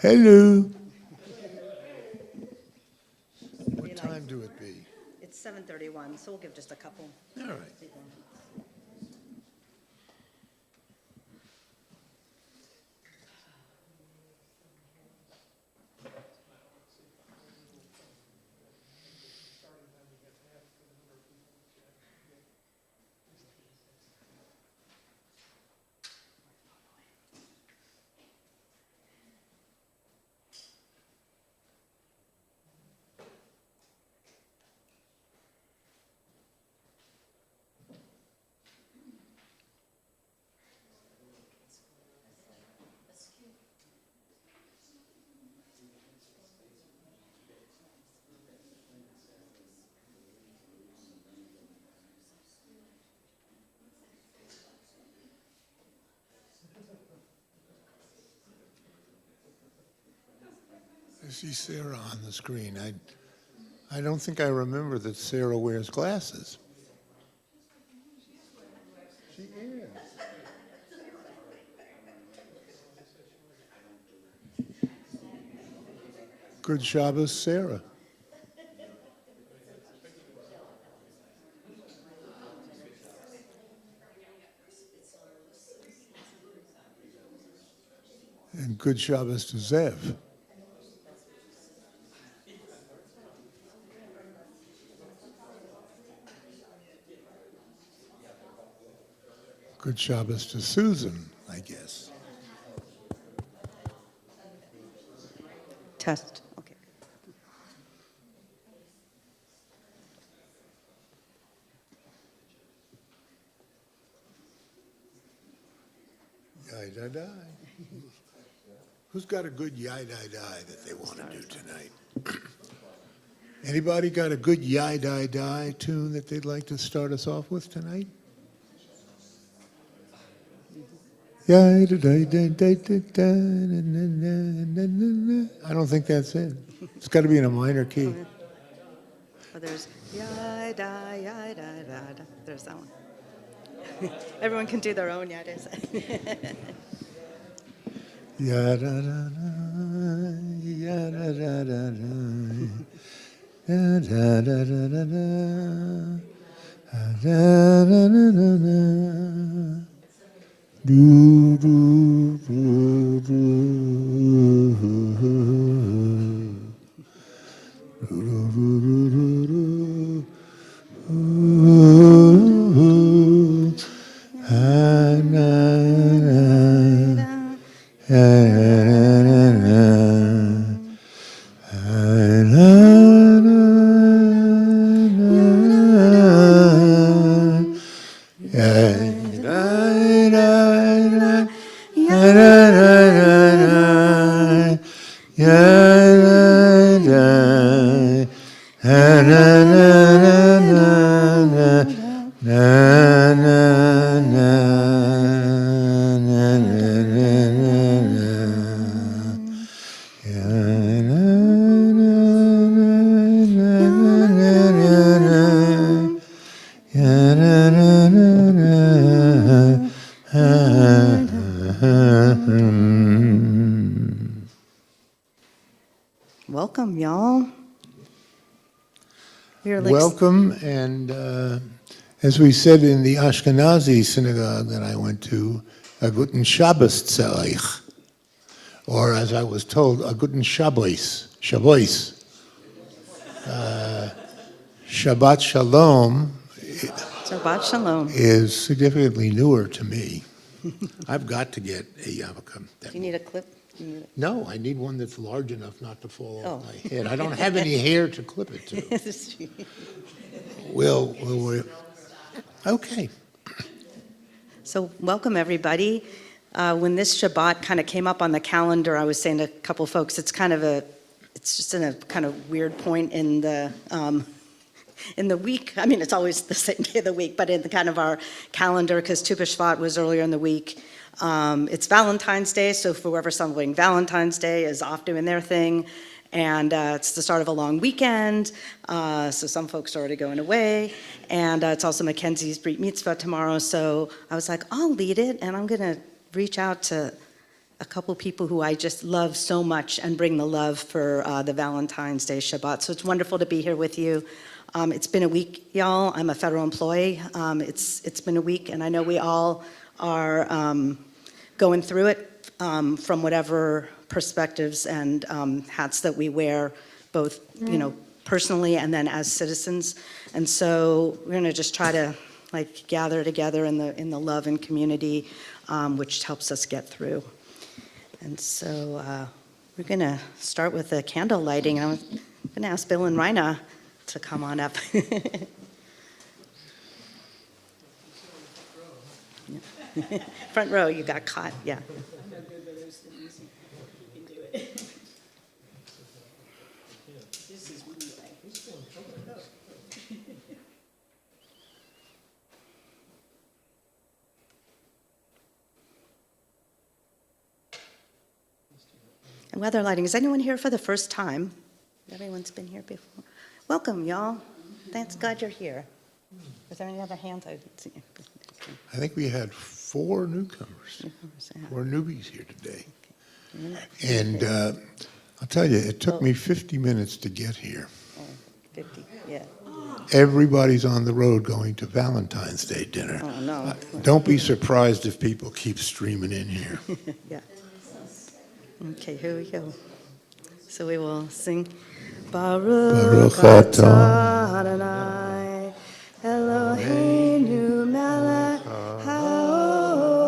Hello. What time do it be? It's 7:31, so we'll give just a couple. All right. I see Sarah on the screen. I don't think I remember that Sarah wears glasses. She is. Good Shabbos, Sarah. And good Shabbos to Zev. Good Shabbos to Susan, I guess. Test, okay. Yai-da-di. Who's got a good yai-da-di that they want to do tonight? Anybody got a good yai-da-di tune that they'd like to start us off with tonight? I don't think that's it. It's got to be in a minor key. Oh, there's yai-da, yai-da-da-da. There's that one. Everyone can do their own yai-das. Ya-da-da-da, ya-da-da-da-da, ya-da-da-da-da-da, ya-da-da-da-da-da. Do, do, do, do. Do, do, do, do, do. Ooh, ah, na, na. Yeah, Welcome, y'all. welcome, and as we said in the Ashkenazi synagogue that I went to, a guten Shabbos tzarich, or as I was told, a guten Shabbos, Shabbos. Shabbat Shalom Shabbat Shalom. is significantly newer to me. I've got to get a yarmulke. Do you need a clip? No, I need one that's large enough not to fall off Oh. my head. I don't have any hair to clip it to. We'll okay. So welcome, everybody. When this Shabbat kind of came up on the calendar, I was saying to a couple folks, it's just in a kind of weird point in the week. I mean, it's always the same day of the week, but in the kind of our calendar, because Tu B'Shvat was earlier in the week. It's Valentine's Day, so whoever's celebrating Valentine's Day is off doing their thing. And it's the start of a long weekend, so some folks are already going away. And it's also Mackenzie's Brit Mitzvah tomorrow, so I was like, I'll lead it, and I'm going to reach out to a couple people who I just love so much and bring the love for the Valentine's Day Shabbat. So it's wonderful to be here with you. It's been a week, y'all. I'm a federal employee. It's been a week, and I know we all are going through it from whatever perspectives and hats that we wear, both, personally and then as citizens. And so we're going to just try to gather together in the love and community, which helps us get through. And so we're going to start with the candle lighting. I'm going to ask Bill and Raina to come on up. Front row, you got caught, yeah. I'm no good, but there's the music. You can do it. This is really And weather lighting, is anyone here for the first time? Everyone's been here before. Welcome, y'all. Thanks God you're here. Was there any other hands? I didn't see. I think we had 4 newcomers, 4 newbies here today. And I'll tell you, it took me 50 minutes to get here. 50, yeah. Everybody's on the road going to Valentine's Day dinner. Oh, no. Don't be surprised if people keep streaming in here. Yeah. Okay, here we go. So we will sing Baruch atah Adonai Eloheinu melech haolam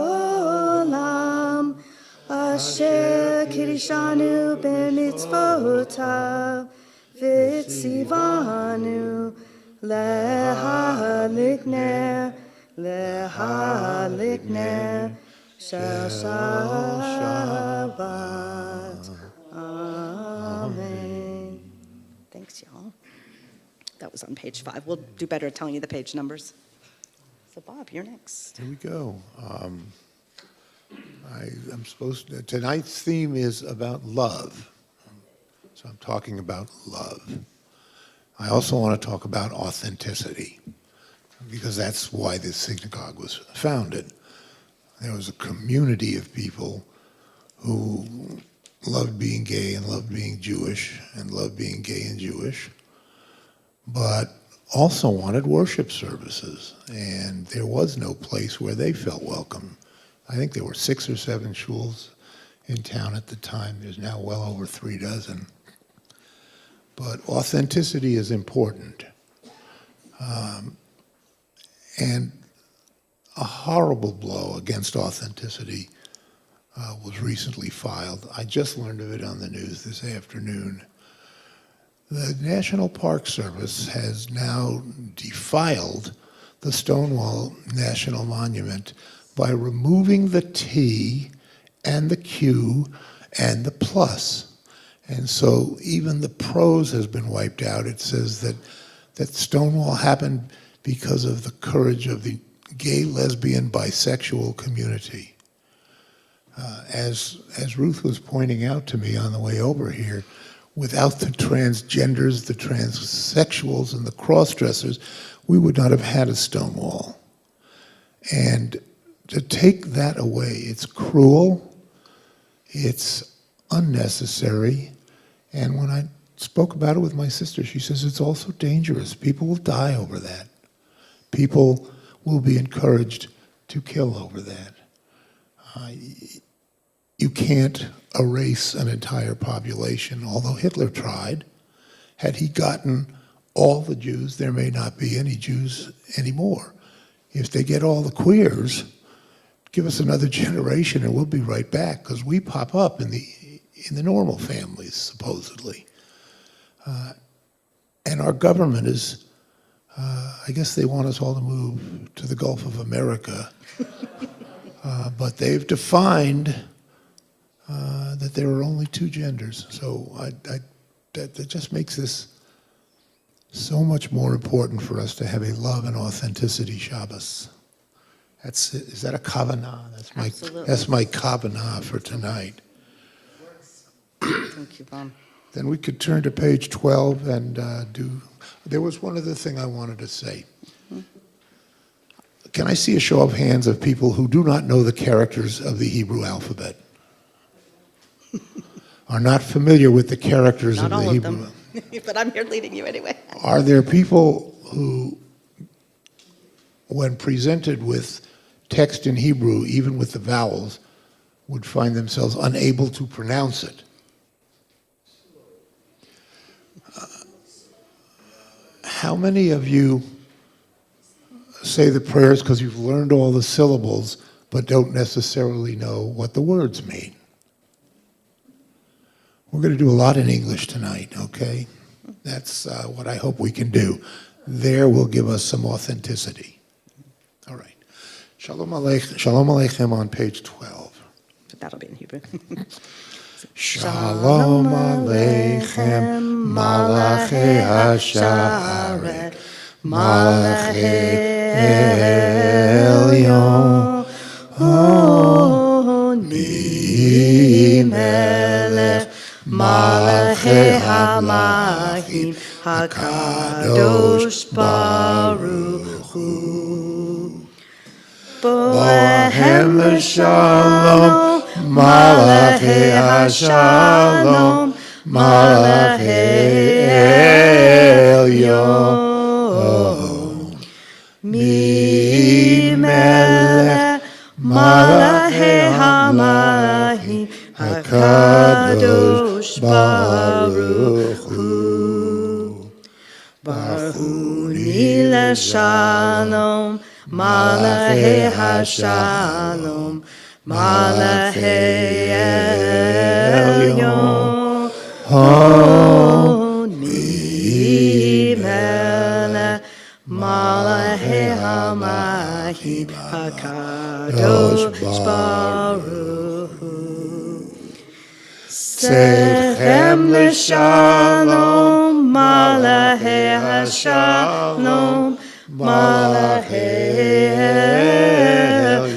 asher kirishanu b'mitzvotav v'tzivanu lehadlik ner shel Shabbat. Amen. Thanks, y'all. That was on page 5. We'll do better at telling you the page numbers. So, Bob, you're next. Here we go. Tonight's theme is about love. So I'm talking about love. I also want to talk about authenticity, because that's why this synagogue was founded. There was a community of people who loved being gay and loved being Jewish and loved being gay and Jewish, but also wanted worship services, and there was no place where they felt welcome. I think there were 6 or 7 shuls in town at the time. There's now well over 3 dozen. But authenticity is important. And a horrible blow against authenticity was recently filed. I just learned of it on the news this afternoon. The National Park Service has now defiled the Stonewall National Monument by removing the T and the Q and the plus. And so even the prose has been wiped out. It says that Stonewall happened because of the courage of the gay, lesbian, bisexual community. As Ruth was pointing out to me on the way over here, without the transgenders, the transsexuals, and the cross-dressers, we would not have had a Stonewall. And to take that away, it's cruel, it's unnecessary, and when I spoke about it with my sister, she says it's also dangerous. People will die over that. People will be encouraged to kill over that. You can't erase an entire population, although Hitler tried. Had he gotten all the Jews, there may not be any Jews anymore. If they get all the queers, give us another generation and we'll be right back, because we pop up in the normal families, supposedly. And our government is, I guess they want us all to move to the Gulf of America, but they've defined that there are only 2 genders. So that just makes this so much more important for us to have a love and authenticity Shabbos. Is that a kavanah? That's my kavanah for tonight. Thank you, Bob. Then we could turn to page 12 and there was one other thing I wanted to say. Can I see a show of hands of people who do not know the characters of the Hebrew alphabet? are not familiar with the characters Not of the all of Hebrew. them, but I'm here leading you anyway. Are there people who, when presented with text in Hebrew, even with the vowels, would find themselves unable to pronounce it? How many of you say the prayers because you've learned all the syllables but don't necessarily know what the words mean? We're going to do a lot in English tonight, okay? That's what I hope we can do. There will give us some authenticity. All right. Shalom Aleichem on page 12. But that'll be in Hebrew. Shalom Aleichem, Malachei Hasharet, Malachei Elyon, Melech, Malachei Hamachim, HaKadosh Baruch Hu. Bohem Shalom, Malachei HaShalom, Malachei Elyon, Melech, Malachei Hamachim, HaKadosh Baruch Hu. Baruch Hu Shalom, Malachei HaShalom, Malachei Elyon, Melech, Malachei Hamachim, HaKadosh Baruch Hu. Sechem l'shalom, Malachei HaShalom, Malachei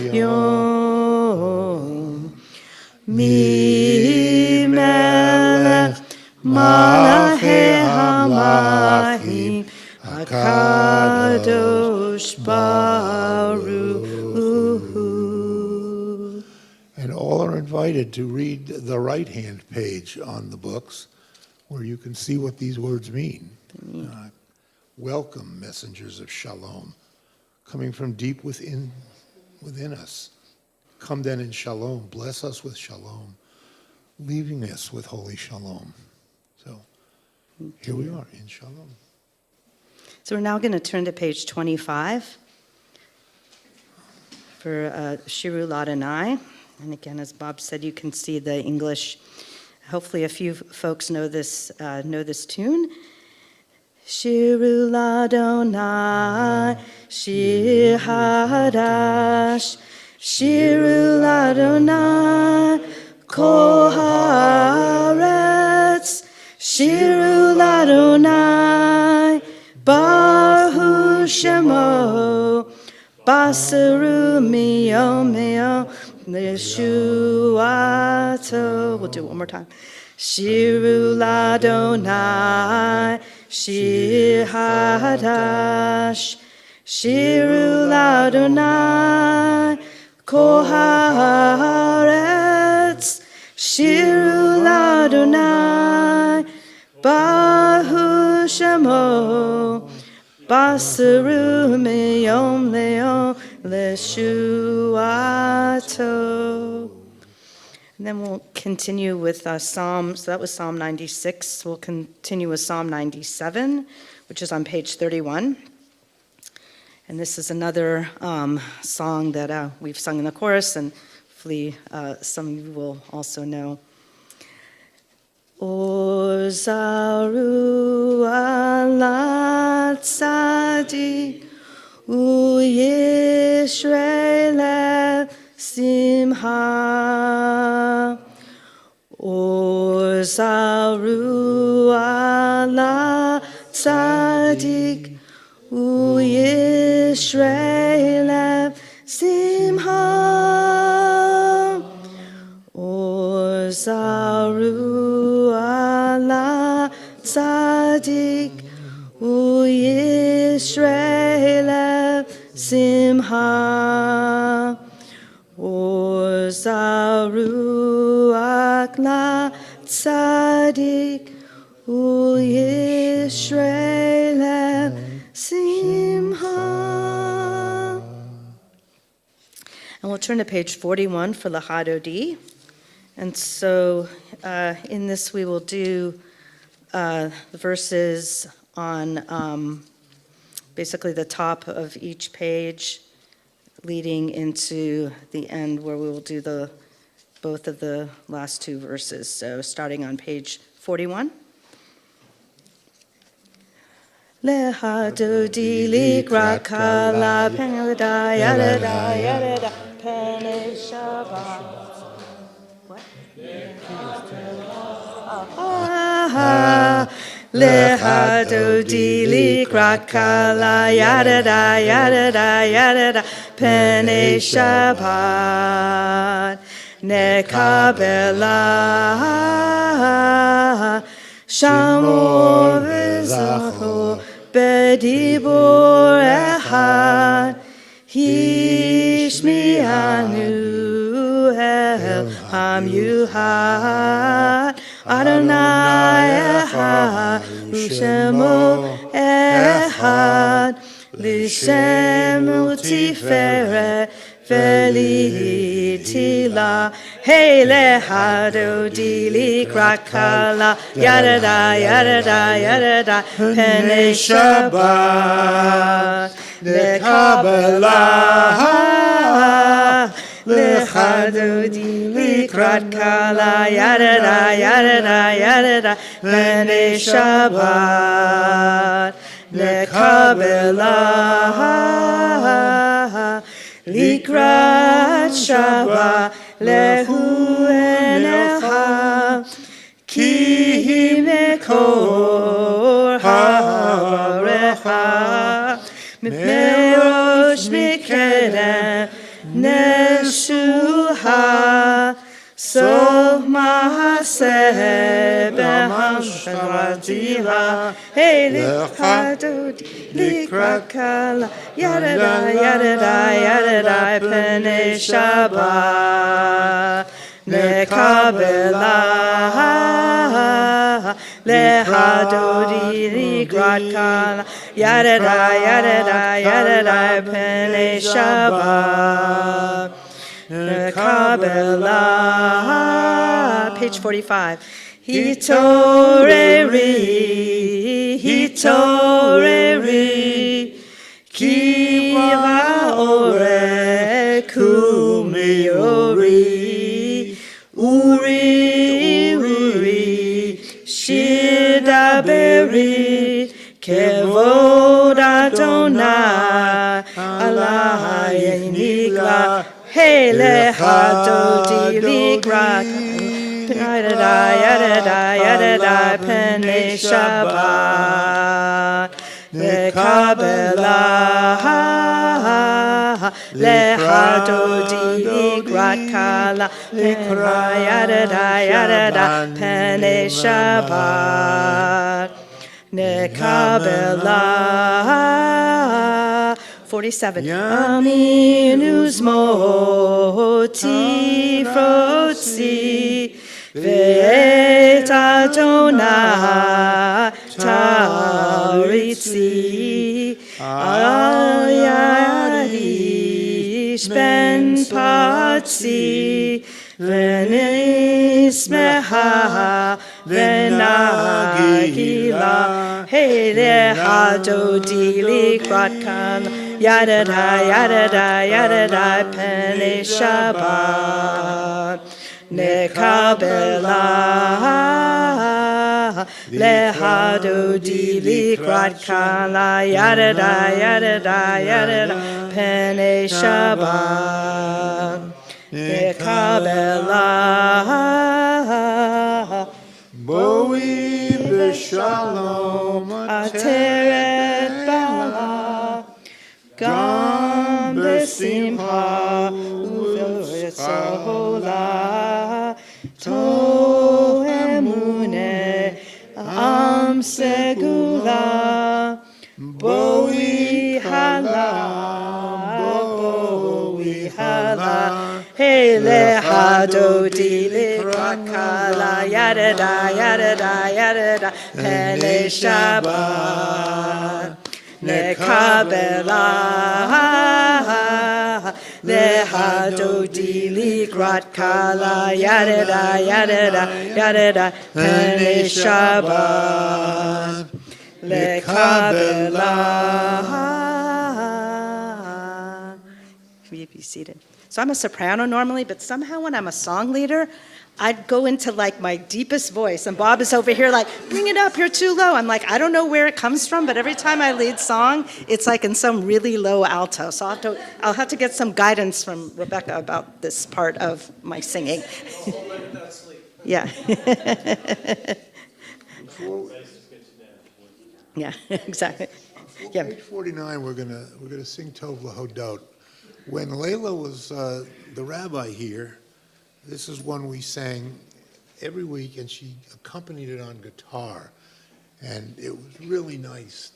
Elyon, Melech, Malachei Hamachim, HaKadosh Baruch Hu. And all are invited to read the right-hand page on the books, where you can see what these words mean. Welcome, messengers of shalom, coming from deep within us. Come then in shalom, bless us with shalom, leaving us with holy shalom. So here we are in shalom. So we're now going to turn to page 25 for Shiru Ladonai. And again, as Bob said, you can see the English. Hopefully a few folks know this tune. Shiru Ladonai, Shir Hadash, Shiru Ladonai, Kol Haaretz, Shiru Ladonai, Baruch Shemo, Basaru Miyom Yeshuato. We'll do it one more time. Shiru Ladonai, Shir Hadash, Shiru Ladonai, Kol Haaretz, Shiru Ladonai, Baruch Shemo, Basaru Miyom Leshuato. And then we'll continue with Psalm, so that was Psalm 96. We'll continue with Psalm 97, which is on page 31. And this is another song that we've sung in the chorus, and hopefully some of you will also know. Or zaru ala tzadik u'yisrael simha. Or zaru ala tzadik u'yisrael simha. Or zaru ala tzadik u'yisrael simha. Or Zaruach la tzadik ul Yisrael simcha. And we'll turn to page 41 for Lahadodi. And so in this we will do the verses on basically the top of each page leading into the end where we will do both of the last two verses. So starting on page 41. Lehadodi likra la penada yada yada pene Shabbat. What? Lehadodi likra la yada yada pene Shabbat. Nekabela Shamor v'zacho bedibur echad hishmi'anu el hamyuhad Adonai echad u'shemo echad l'shem u'tiferet Velitila, hey lehadodi likrakala, yada, pene Shabbat, lekabela, lehadodi likrakala, yada, pene Shabbat, lekabela. Likrat Shabbat lehu enecha ki mekor harecha merosh mikedem neshuha so mahaseh b'hamshavatiha hey lichadod likrakala yada pene Shabbat nekabela lehadodi likrakala yada pene Shabbat nekabela. Page 45. Hitoreri, kiva ore kumiori, uri, shidaberi, kevod Adonai, alai nigla, hey lehadodi likrak. Yada, pene Shabbat, nekabela, lehadodi likrakala, yada, pene Shabbat, nekabela. 47. Aminus moti frotzi. Ve'et Adonai taritzi al yadish ben patzi v'nismeha v'nagila hey lehadodi likrat kal yada pene Shabbat nekabela lehadodi likrat kala yada pene Shabbat nekabela Boi b'shalom ateret bala gam b'simcha uve'etzola to emune am segula boi hala Hey lecha dodi likrakala yada da yada da yada da. Pele Shabbat nekabela lecha dodi likrakala yada da yada da yada da. Pele Shabbat lekabela. Can you be seated? So I'm a soprano normally, but somehow when I'm a song leader, I'd go into like my deepest voice, and Bob is over here like, bring it up, you're too low. I'm like, I don't know where it comes from, but every time I lead song, it's like in some really low alto. So I'll have to get some guidance from Rebecca about this part of my singing. Yeah. Yeah, exactly. Yeah. Page 49, we're gonna sing Tov Lahodot. When Layla was the rabbi here, this is one we sang every week, and she accompanied it on guitar, and it was really nice.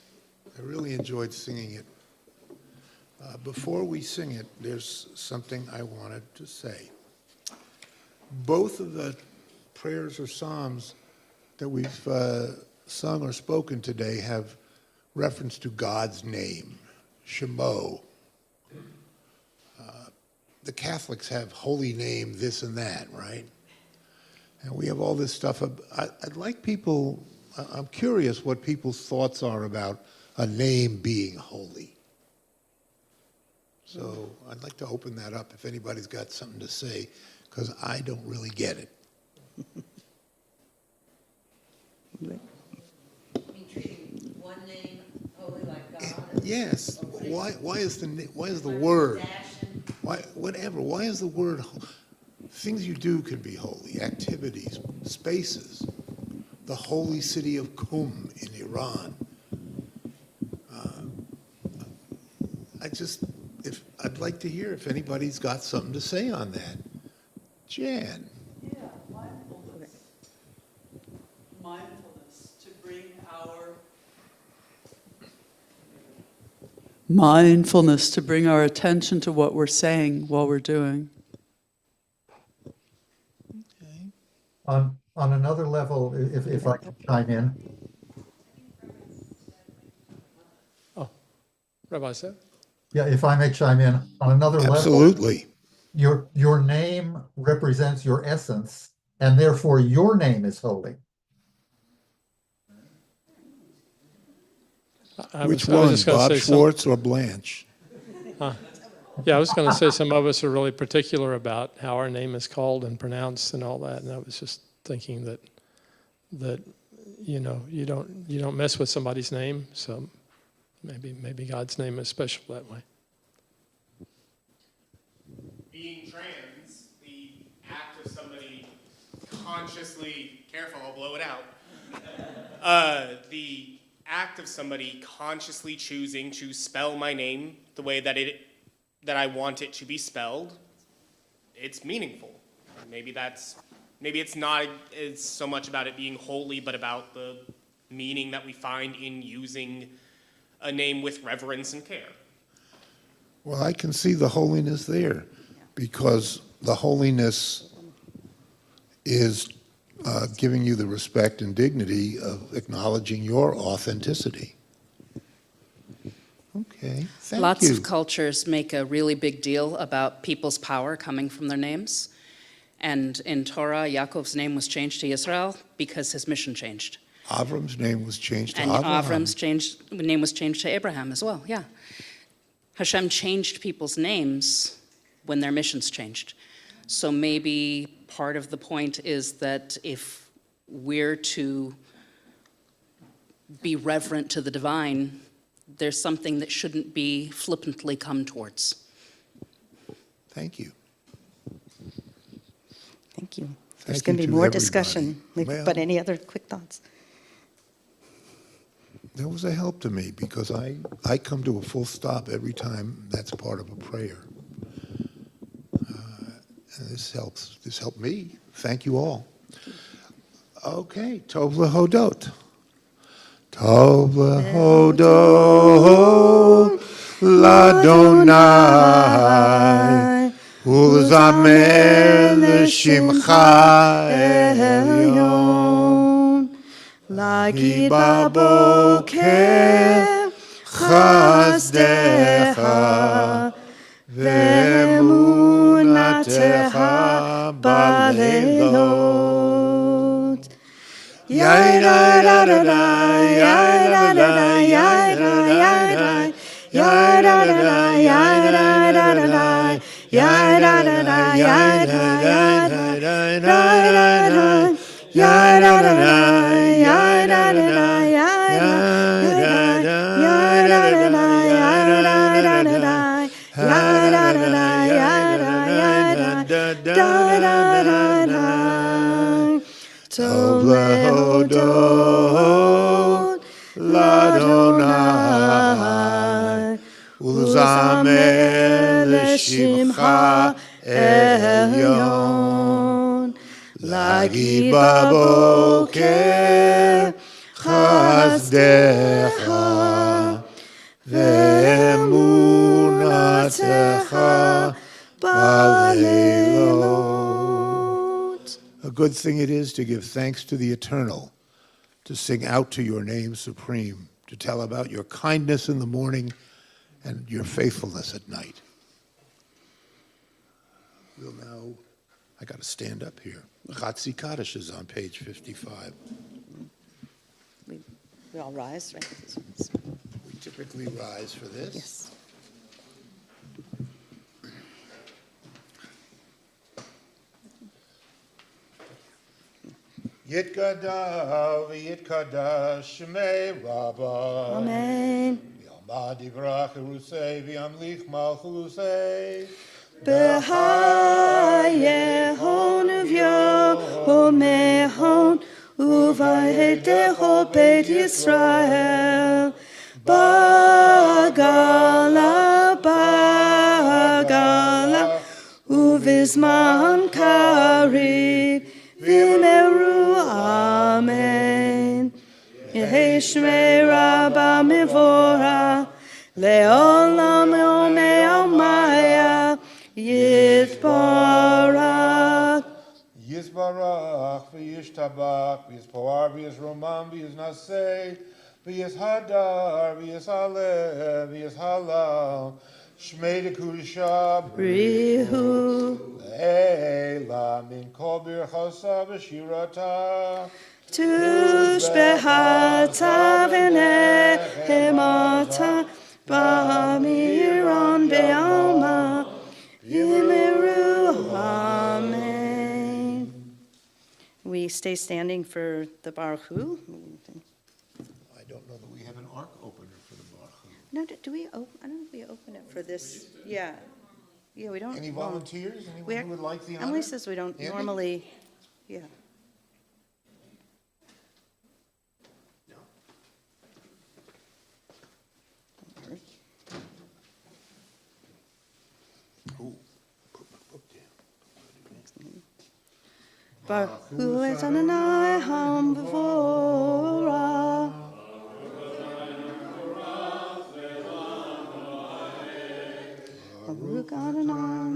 I really enjoyed singing it. Before we sing it, there's something I wanted to say. Both of the prayers or psalms that we've sung or spoken today have reference to God's name, Shemo. The Catholics have holy name, this and that, right? And we have all this stuff. I'd like people, I'm curious what people's thoughts are about a name being holy. So I'd like to open that up if anybody's got something to say, because I don't really get it. Treating one name holy like God. Yes. Why is the word? Why is the word? Things you do can be holy. Activities, spaces. The holy city of Qum in Iran. I'd like to hear if anybody's got something to say on that. Jan. Yeah, mindfulness. Mindfulness to bring our attention to what we're saying while we're doing. Okay. On another level, if I can chime in, Rabbi said? yeah, if I may chime in, on another level, Absolutely. your name represents your essence, and therefore your name is holy. Which I was one, just gonna Bob say Schwartz or Blanche? Yeah, I was going to say some of us are really particular about how our name is called and pronounced and all that, and I was just thinking that you don't mess with somebody's name, so maybe God's name is special that way. Being trans, the act of somebody consciously, careful, I'll blow it out. The act of somebody consciously choosing to spell my name the way that I want it to be spelled, it's meaningful. Maybe it's not as so much about it being holy, but about the meaning that we find in using a name with reverence and care. Well, I can see the holiness there, because the holiness is giving you the respect and dignity of acknowledging your authenticity. Okay, thank you. Lots of cultures make a really big deal about people's power coming from their names. And in Torah, Yaakov's name was changed to Israel because his mission changed. Avram's name was changed to And Avraham. Avram's name was changed to Abraham as well, yeah. Hashem changed people's names when their missions changed. So maybe part of the point is that if we're to be reverent to the divine, there's something that shouldn't be flippantly come towards. Thank you. Thank you. Thank There's going to you be to more everybody. discussion, Well- but any other quick thoughts? That was a help to me, because I come to a full stop every time that's part of a prayer. And this helped me. Thank you all. Okay, Tov Lahodot. Tov Lahodot, Ladonai, ולזמר לשמך עליון. להגיד בבוקר חסדך ואמונתך בלילות. טוב להודות לאדוני ולזמר לשמך עליון. להגיד בבוקר חסדך ואמונתך בלילות. A good thing it is to give thanks to the Eternal, to sing out to your name supreme, to tell about your kindness in the morning and your faithfulness at night. We'll now, I got to stand up here. Chatzi Kaddish is on page 55. We all rise, right? We typically rise for this. Yes. Yitkada v'yitkada shmei Rabbah. Amen. V'yamad yivrach Yerusei v'yamlich malchusei. B'hayehon v'yomehon uvaydecho Beit Yisrael. Bagala uvizman karib v'meru amen. Yehei shmei Rabbah mivora le'olam yomei almaya yitbarak. Yisbarach v'yishtabach v'yispoar v'yisromam v'yisnasei v'yishadar v'yishaleh v'yishalal shmei dekudisha Rihu le'ela min kol birchosa v'shirata tushbehata v'nehemata b'amiron be'alma v'yimeru amen. We stay standing for the Baruch Hu. I don't know that we have an ark opener for the Baruch Hu. No, do we open? I don't know if we open it for this. Yeah. Yeah, we don't. Any well, volunteers? Anyone we- who would like the honor? Emily says we don't Andy? normally, yeah. Ooh, put my book down. Baruch Hu es Adonai Ham B'vorah. Baruch Adonai.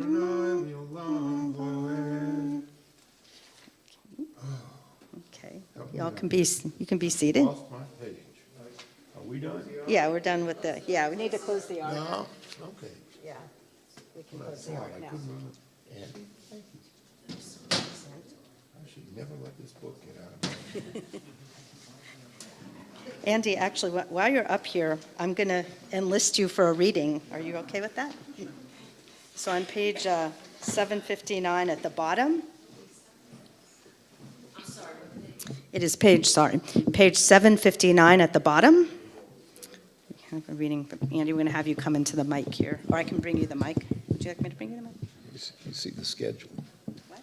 Okay, y'all can be, you can be seated. Lost my page. Are we done? Yeah, we're done with the, yeah, we need to close the ark. No? Okay. Yeah, we can close the Sorry, ark I now. couldn't remember. Andy? I should never let this book get out of my hand. Andy, actually, while you're up here, I'm going to enlist you for a reading. Are you okay with that? So on page 759 at the bottom. It is page 759 at the bottom. We have a reading from Andy. We're going to have you come into the mic here, or I can bring you the mic. Would you like me to bring you the mic? You see the schedule. What?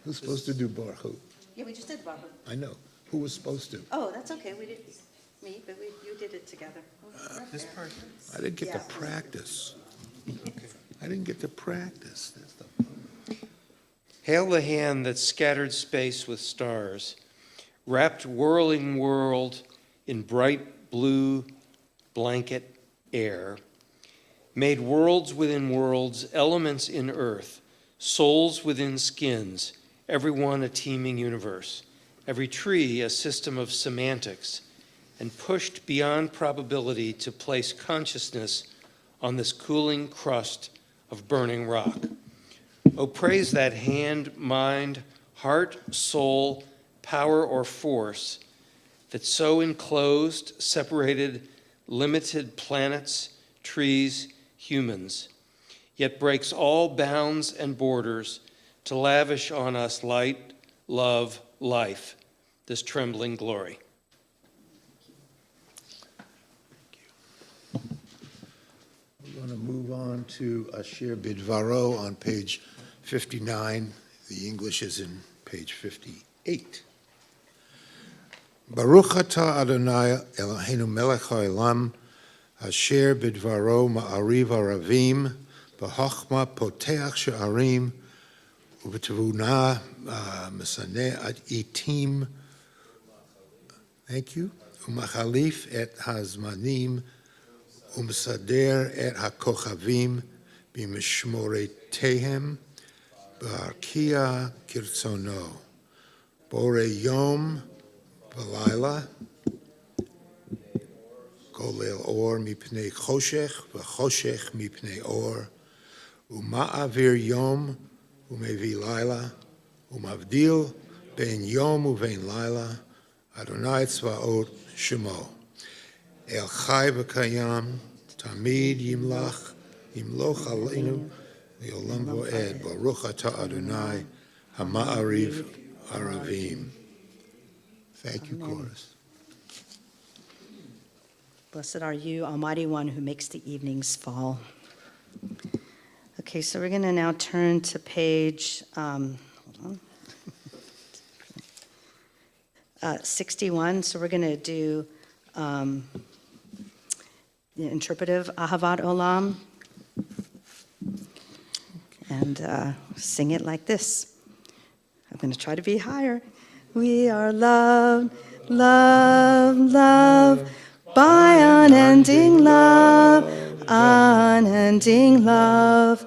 Who's supposed to do Baruch Hu? Yeah, we just did Baruch. I know. Who was supposed to? Oh, that's okay. We did me, but you did it together. I didn't get to Yeah. practice. I didn't get to practice. That's the Hail the hand that scattered space with stars, wrapped whirling world in bright blue blanket air, made worlds within worlds, elements in earth, souls within skins, every one a teeming universe, every tree a system of semantics, and pushed beyond probability to place consciousness on this cooling crust of burning rock. Oh, praise that hand, mind, heart, soul, power, or force that so enclosed, separated, limited planets, trees, humans, yet breaks all bounds and borders to lavish on us light, love, life, this trembling glory. We're going to move on to Asher Bidvaro on page 59. The English is in page 58. Baruch atah Adonai Eloheinu melech haolam, asher bidvaro ma'ariv aravim, b'chochma poteach she'arim, u'b'tevuna mesaneh ad itim. Thank you. U'machalif et hazmanim, u'mesader et hakochavim, b'mishmoretehem, b'arkia kirtzono. Bore yom V'layla, golel or mipnei choshech, v'choshech mipnei or, u'ma'avir yom u'mevi layla, u'mavdil ben yom u'vein layla, Adonai tzvaot shemo. El chai v'kayam, tamid yimloch aleinu, v'olam vo'ed, baruch atah Adonai, hama'ariv aravim. Thank you, chorus. Blessed are you, Almighty One, who makes the evenings fall. Okay, so we're going to now turn to page 61. So we're going to do the interpretive Ahavat Olam and sing it like this. I'm going to try to be higher. We are loved, loved, loved by unending love, unending love.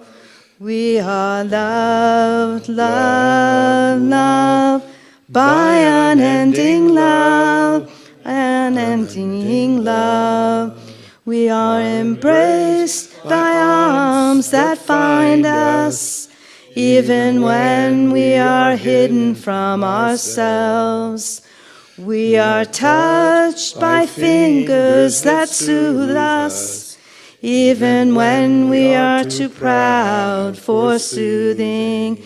We are loved, loved, loved by unending love, unending love. We are embraced by arms that find us, even when we are hidden from ourselves. We are touched by fingers that soothe us, even when we are too proud for soothing.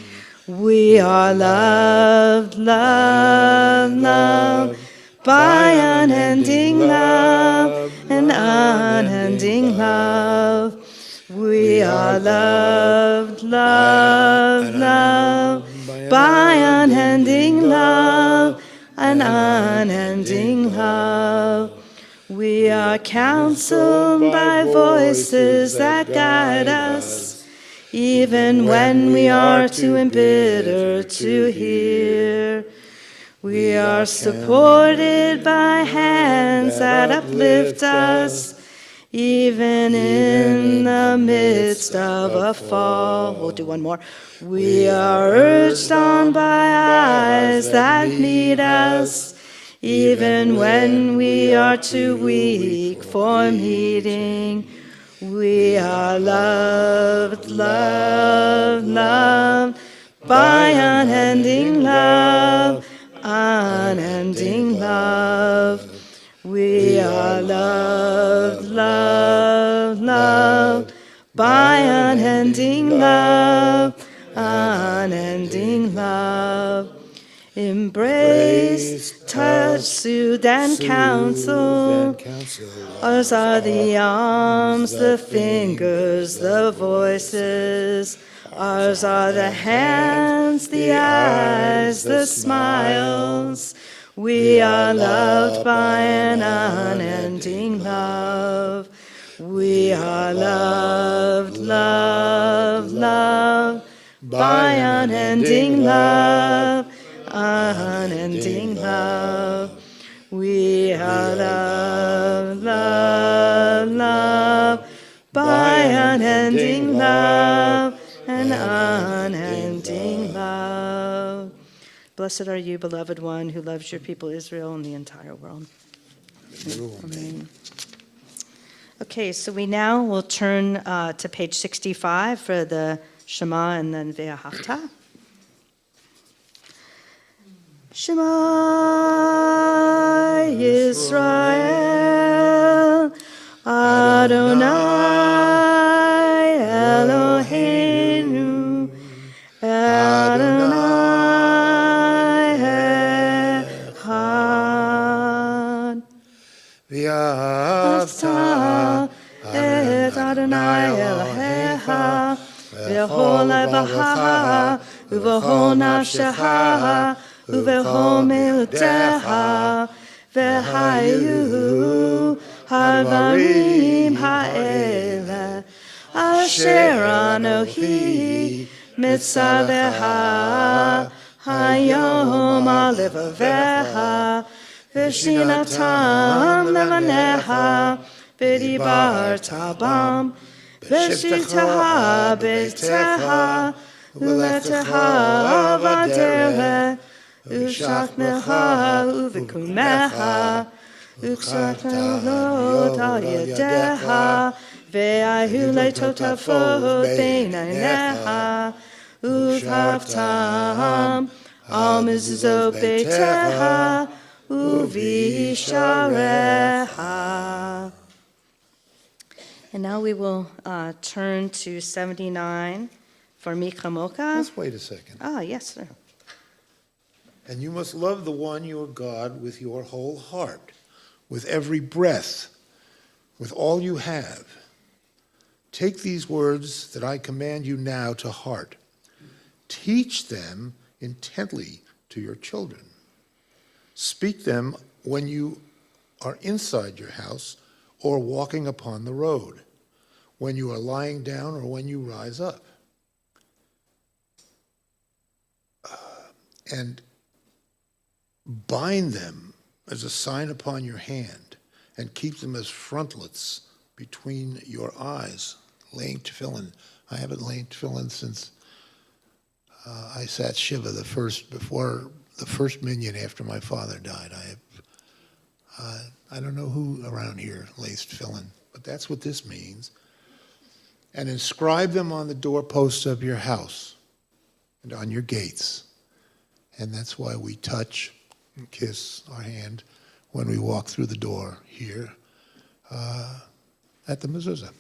We are loved, loved, loved by unending love and unending love. We are loved, loved, loved by unending love and unending love. We are counseled by voices that guide us, even when we are too embittered to hear. We are supported by hands that uplift us, even in the midst of a fall. We'll do one more. We are urged on by eyes that meet us, even when we are too weak for meeting. We are loved, loved, loved by unending love, unending love. We are loved, loved, loved by unending love, unending love. Embrace, touch, soothe, and counsel. Ours are the arms, the fingers, the voices. Ours are the hands, the eyes, the smiles. We are loved by an unending love. We are loved, loved, loved by unending love, unending love. We are loved, loved, loved by unending love and unending Blessed are you, beloved one, who loves your people Israel and the entire world. Amen. Okay, so we now will turn to page 65 for the Shema and then Ve'ahavta. Shema Yisrael, Adonai Eloheinu, Adonai Echad. V'ahavta Et Adonai Elohecha, v'chol levacha, uv'chol nafshecha, uv'chol meutecha, v'hayu havarim ha'ele, asher anohi mitzavecha, hayom alevavecha, v'shinatam levanecha, v'dibarta bam, v'shitaha betecha, v'letecha v'derech, u'shachnecha u'v'kumecha, u'chsatnot al yedecha, ve'ayu le'totafot beineinecha, u'v'havtam al mezuzot beitecha, u'v'isharecha. And now we will turn to 79 for Mikamoka. Let's wait a second. Ah, yes, sir. And you must love the one your God with your whole heart, with every breath, with all you have. Take these words that I command you now to heart. Teach them intently to your children. Speak them when you are inside your house or walking upon the road, when you are lying down or when you rise up. And bind them as a sign upon your hand, and keep them as frontlets between your eyes, laying tefillin. I haven't laid tefillin since I sat Shiva before the first minyan after my father died. I don't know who around here lays tefillin, but that's what this means. And inscribe them on the doorposts of your house and on your gates. And that's why we touch and kiss our hand when we walk through the door here at the mezuzah.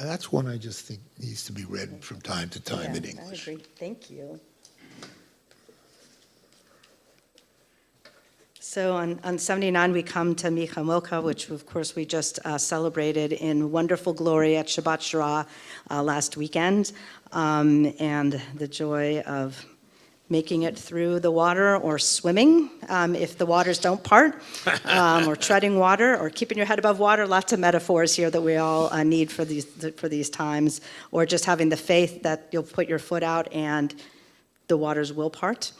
That's one I just think needs to be read from time to time in English. I agree. Thank you. So on 79, we come to Michamoka, which of course we just celebrated in wonderful glory at Shabbat Shira last weekend, and the joy of making it through the water or swimming if the waters don't part, or treading water, or keeping your head above water. Lots of metaphors here that we all need for these times, or just having the faith that you'll put your foot out and the waters will part.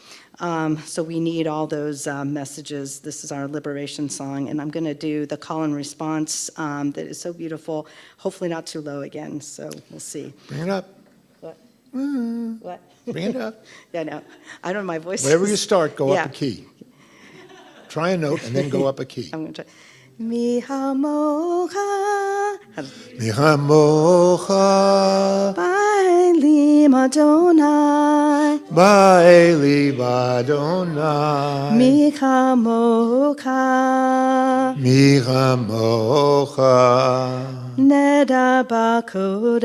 So we need all those messages. This is our liberation song, and I'm going to do the call and response that is so beautiful. Hopefully not too low again, so we'll see. Bring it up. What? Mm. What? Bring it up. Yeah, no. I don't know, my voice Wherever is- you start, go Yeah. up a key. Try a note and then go up a key. I'm going to try. Mihamocha, Michamocha, Baili Madonai, Baeli Badonai, Mihamocha, Michamocha, Neda Bakodesh,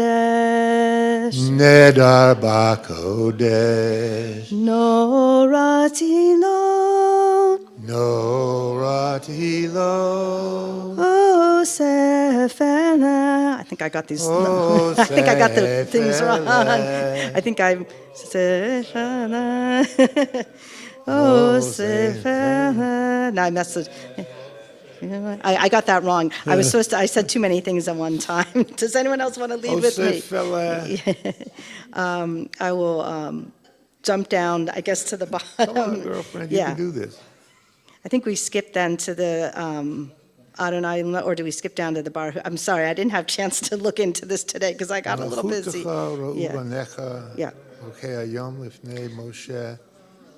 Nedar Bakodesh, Noratilo, Noratilo, Oh Sefela. I think I got these. Oh, I think I got the things wrong. Sefela. I think I'm Sefela. Oh Sefela. No, I messed it. I got that wrong. I was supposed to. I said too many things at one time. Does anyone else want to lead with me? I will jump down, I guess, to the bottom. Come on, girlfriend, you Yeah. can do this. I think we skipped then to the Adonai, or do we skip down to the bar? I'm sorry, I didn't have a chance to look into this today because I got a little busy. Yeah. Yeah. Okay, Ayom Lifnei Moshe,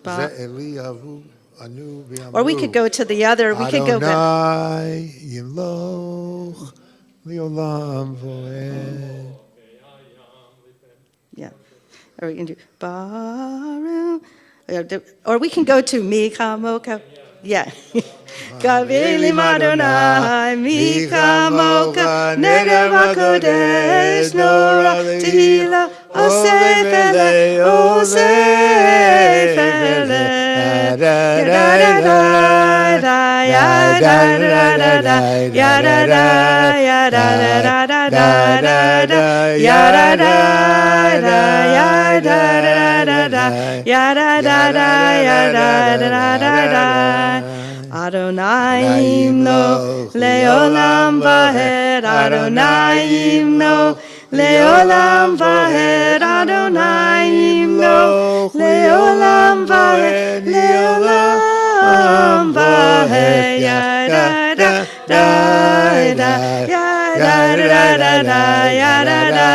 Ba- Ze Eliyahu Anu V'Amru. Or we could go to the other, we could go back. Adonai Yimloch Leolam Voed. Yeah. Or we can do Baru. Or we can go to Mika Moka. Yeah. Gavilim Adonai, Mika Moka, Negev HaKodesh, Nora Tehila, Osei Fele, Osei Fele. Adonai Imlo Leolam Vahed, Adonai Imlo Leolam Vahed, Adonai Imlo Leolam Vahed, Leolam Vahed, ya da da da da, ya da da da da, ya da da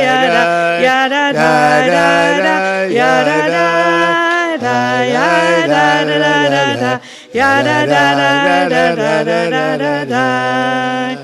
ya da, ya da da da da, ya da da da, ya da da da da. Ya da da da da da da da da.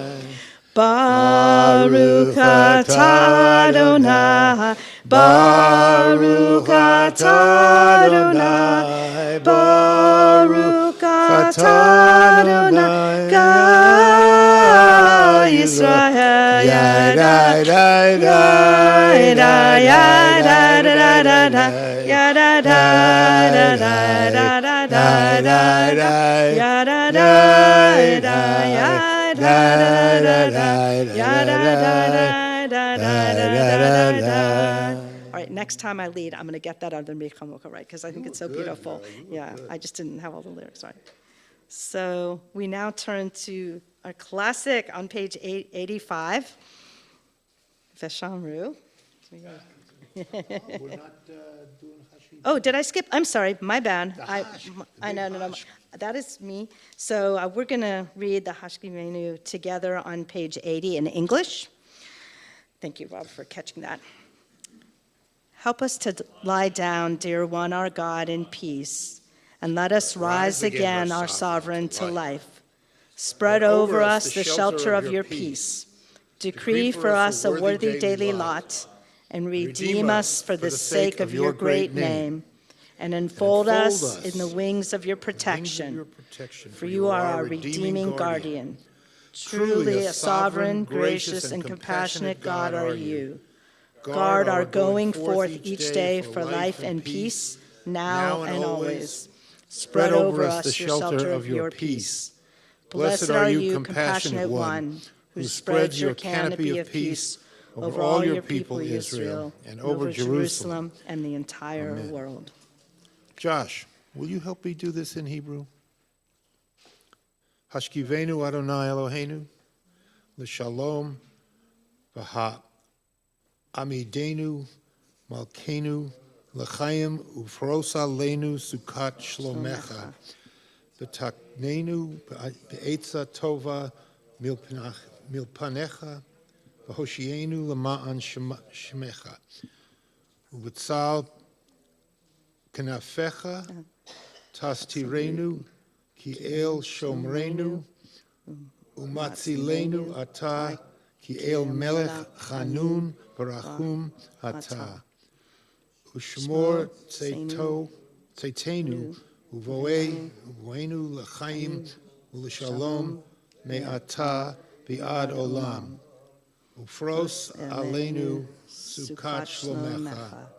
Baruch atah Adonai, Baruch atah Adonai, Baruch atah Adonai, God Yisrael. Ya da da da da, ya da da da da, ya da da da da da da da. Ya da da da, ya da da da da, ya da da da da da. All right, next time I lead, I'm going to get that out of the Mechamoka right, because I think it's so beautiful. Yeah, I just didn't have all the lyrics right. So we now turn to our classic on page 885, Veshamru. Oh, did I skip? I'm sorry, my bad. I know, no. That is me. So we're going to read the Hashkimenu together on page 80 in English. Thank you, Rob, for catching that. Help us to lie down, dear one, our God, in peace, and let us rise again, our sovereign, to life. Spread over us the shelter of your peace. Decree for us a worthy daily lot, and redeem us for the sake of your great name, and enfold us in the wings of your protection, for you are our redeeming guardian. Truly a sovereign, gracious, and compassionate God are you. Guard our going forth each day for life and peace, now and always. Spread over us the shelter of your peace. Blessed are you, compassionate one, who spreads your canopy of peace over all your people, Israel, and over Jerusalem and the entire world. Josh, will you help me do this in Hebrew? Hashkivenu Adonai Eloheinu, l'shalom, v'ha amidenu, malkenu, l'chaim, ufros aleinu, sukat shlomecha, v'taknenu, be'etza tova, milpanecha, v'hoshienu l'ma'an shemecha, u'v'tzal Kanafecha, Tastirenu, Ki El Shomrenu, Umatzilenu Ata, Ki El Melech Chanun, Barachum Ata, Ushmor Tzeitenu, Uvoenu L'chaim, U'Shalom, Me'ata, Bi'ad Olam, Ufros Aleinu, Sukat Shlomecha,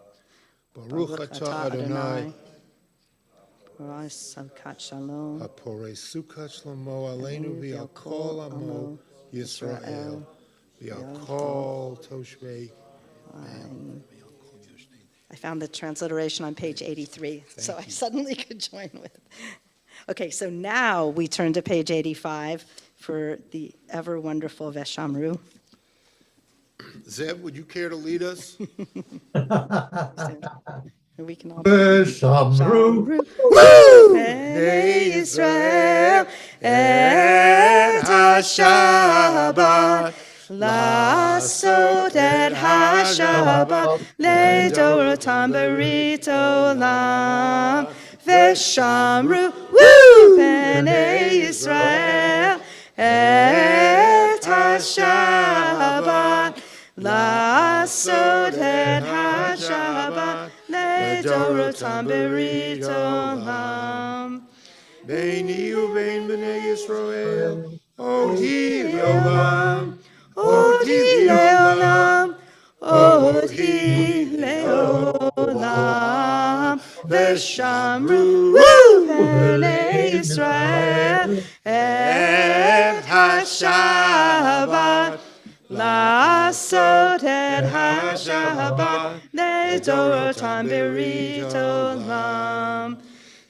Baruch atah Adonai, Hapore Sukkot Shlomo Aleinu v'al kol amo Yisrael v'al kol Toshvei. I found the transliteration on page 83, so I suddenly could join with. Okay, so now we turn to page 85 for the ever wonderful Veshamru. Zeb, would you care to lead us? We can all Shamru. Bnei Yisrael et HaShabbat Lasot et HaShabbat Le'dorotam berit olam Veshamru, woo, Bnei Yisrael, et HaShabbat, Lasod et HaShabbat, Ledorotam Berit Olam. Beini uvein b'nei Yisrael, Odi leolam, Odi Leolam, Odi Leolam, Veshamru, woo, Bnei Yisrael, et HaShabbat, Lasot et HaShabbat, Ledorotam Berit Olam.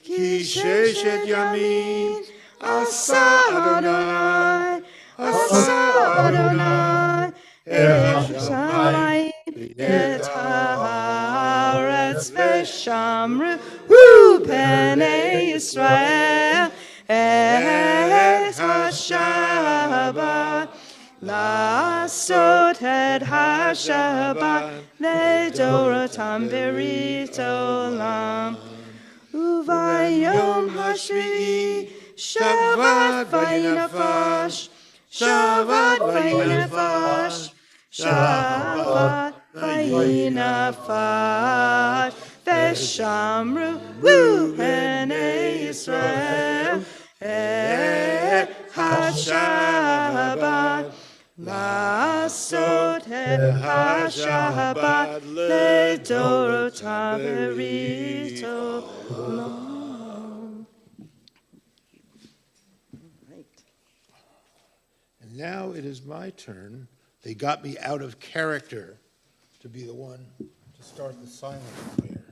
Ki sheshet yamin, asa Adonai, et shamayim, et haaretz veshamru, hu bnei Yisrael, et HaShabbat, Lasot et HaShabbat, Ledorotam Berit Olam. Uvayom hashvi'i, Shabbat vayinafash, Shabbat vayinafash, Shabbat vayinafash, Veshamru, woo, bnei Yisrael, et HaShabbat, Lasot et HaShabbat, Ledorotam Berit Olam. And now it is my turn. They got me out of character to be the one to start the silent prayer.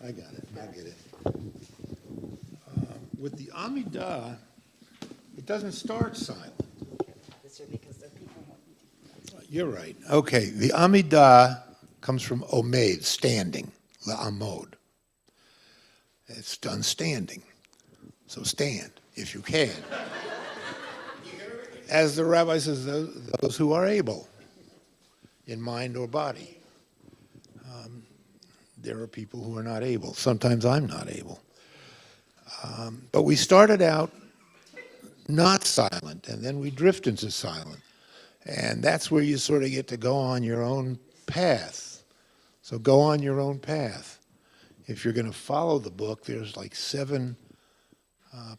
I got it. I get it. With the Amidah, it doesn't start silent. You're right. Okay, the Amidah comes from Omed, standing, la'amod. It's done standing. So stand, if you can. As the rabbi says, those who are able, in mind or body. There are people who are not able. Sometimes I'm not able. But we started out not silent, and then we drift into silent. And that's where you sort of get to go on your own path. So go on your own path. If you're going to follow the book, there's like 7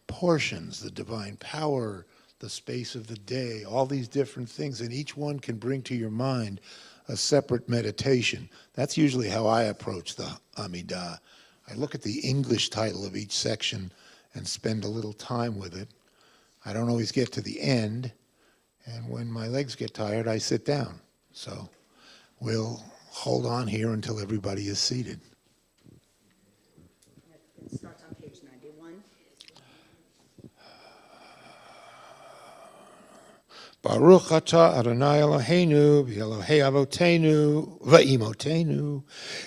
portions: the divine power, the space of the day, all these different things, and each one can bring to your mind a separate meditation. That's usually how I approach the Amidah. I look at the English title of each section and spend a little time with it. I don't always get to the end, and when my legs get tired, I sit down. So we'll hold on here until everybody is seated. It starts on page 91. Baruch atah Adonai Eloheinu, Elohei Avotenu, Va'imotenu,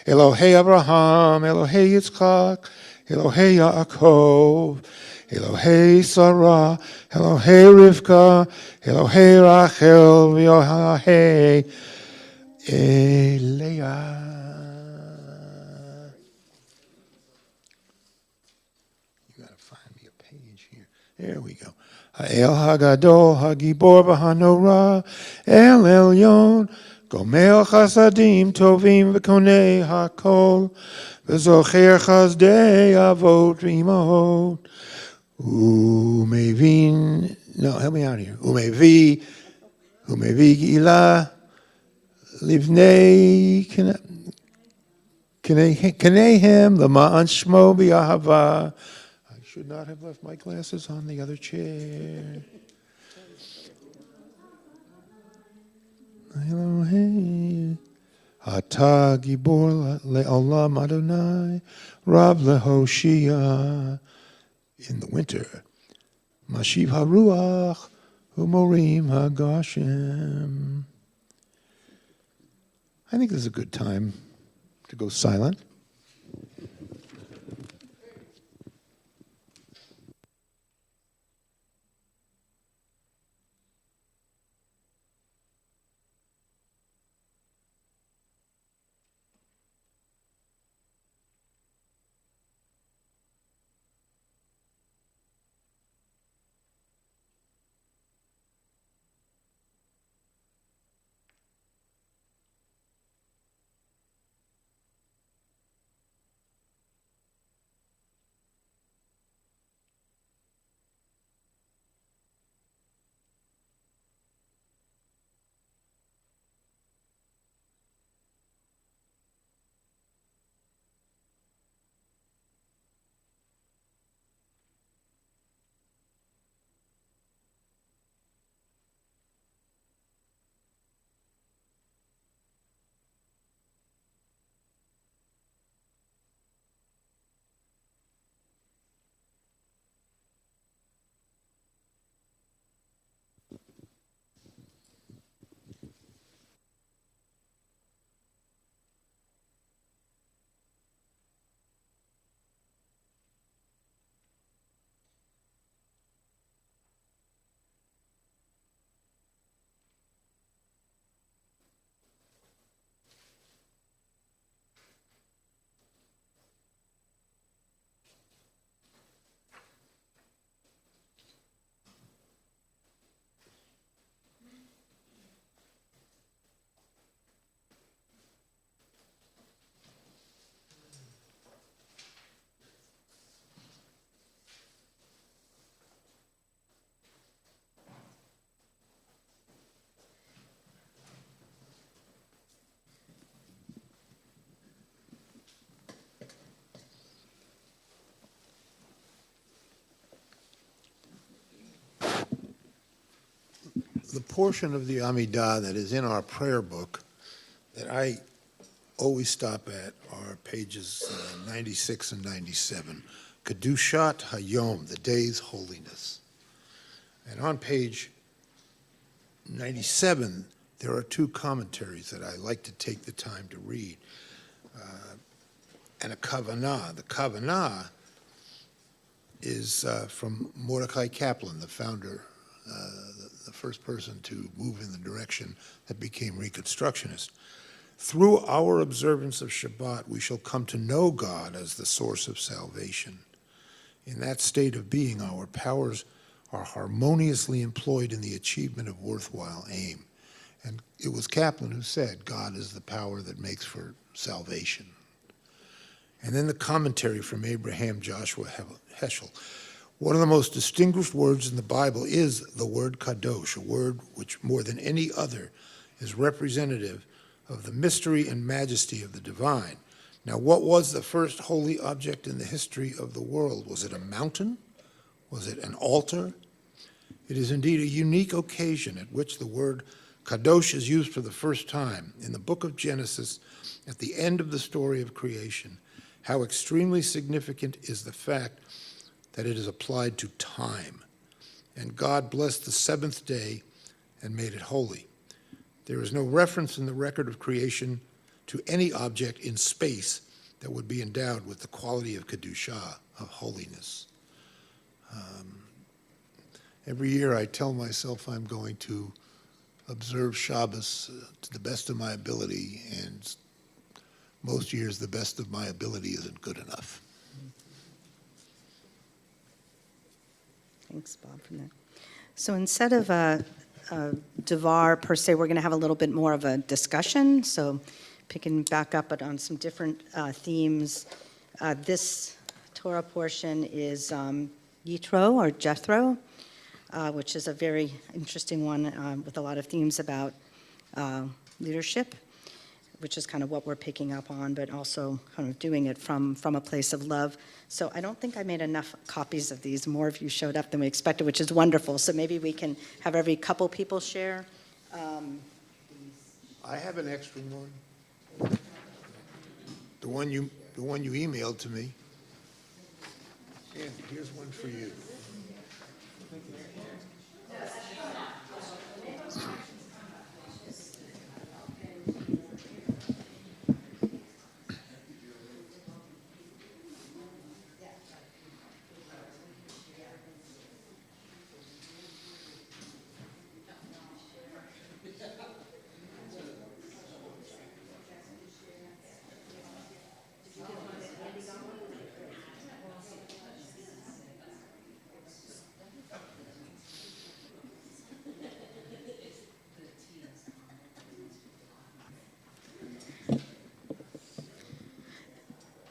Elohei Abraham, Elohei Yitzchak, Elohei Yaakov, Elohei Sarah, Elohei Rivka, Elohei Rachel, V'Elohei Leah. You gotta find me a page here. There we go. El Hagadol, Hagibor B'Hanora, El Elyon, Gomel Chasadim, Tovim V'Konei Hakol, V'Zocher Chazdei Avot V'Imahot, Umevin, no, help me out here, Umevi Gila, Livnei Kanehem, L'Ma'an Shmo B'Ahava. Should not have left my glasses on the other chair. Elohei, Ata Gibor le'olam Adonai, Rav lehoshia. In the winter, Mashiv haruach umorim hagashem. I think this is a good time to go silent. the portion of the Amidah that is in our prayer book that I always stop at are pages 96 and 97. Kedushat Hayom, the day's holiness. And on page 97, there are two commentaries that I like to take the time to read. And a kavanah. The kavanah is from Mordecai Kaplan, the founder, the first person to move in the direction that became Reconstructionist. Through our observance of Shabbat, we shall come to know God as the source of salvation. In that state of being, our powers are harmoniously employed in the achievement of worthwhile aim. And it was Kaplan who said, God is the power that makes for salvation. And then the commentary from Abraham Joshua Heschel. One of the most distinguished words in the Bible is the word kadosh, a word which more than any other is representative of the mystery and majesty of the divine. Now, what was the first holy object in the history of the world? Was it a mountain? Was it an altar? It is indeed a unique occasion at which the word kadosh is used for the first time in the book of Genesis at the end of the story of creation. How extremely significant is the fact that it is applied to time. And God blessed the seventh day and made it holy. There is no reference in the record of creation to any object in space that would be endowed with the quality of Kedushah, of holiness. Every year I tell myself I'm going to observe Shabbos to the best of my ability, and most years the best of my ability isn't good enough. Thanks, Bob, for that. So instead of a Devar per se, we're going to have a little bit more of a discussion. So picking back up on some different themes. This Torah portion is Yitro or Jethro, which is a very interesting one with a lot of themes about leadership, which is kind of what we're picking up on, but also kind of doing it from a place of love. So I don't think I made enough copies of these. More of you showed up than we expected, which is wonderful. So maybe we can have every couple people share. I have an extra one. The one you emailed to me. And here's one for you.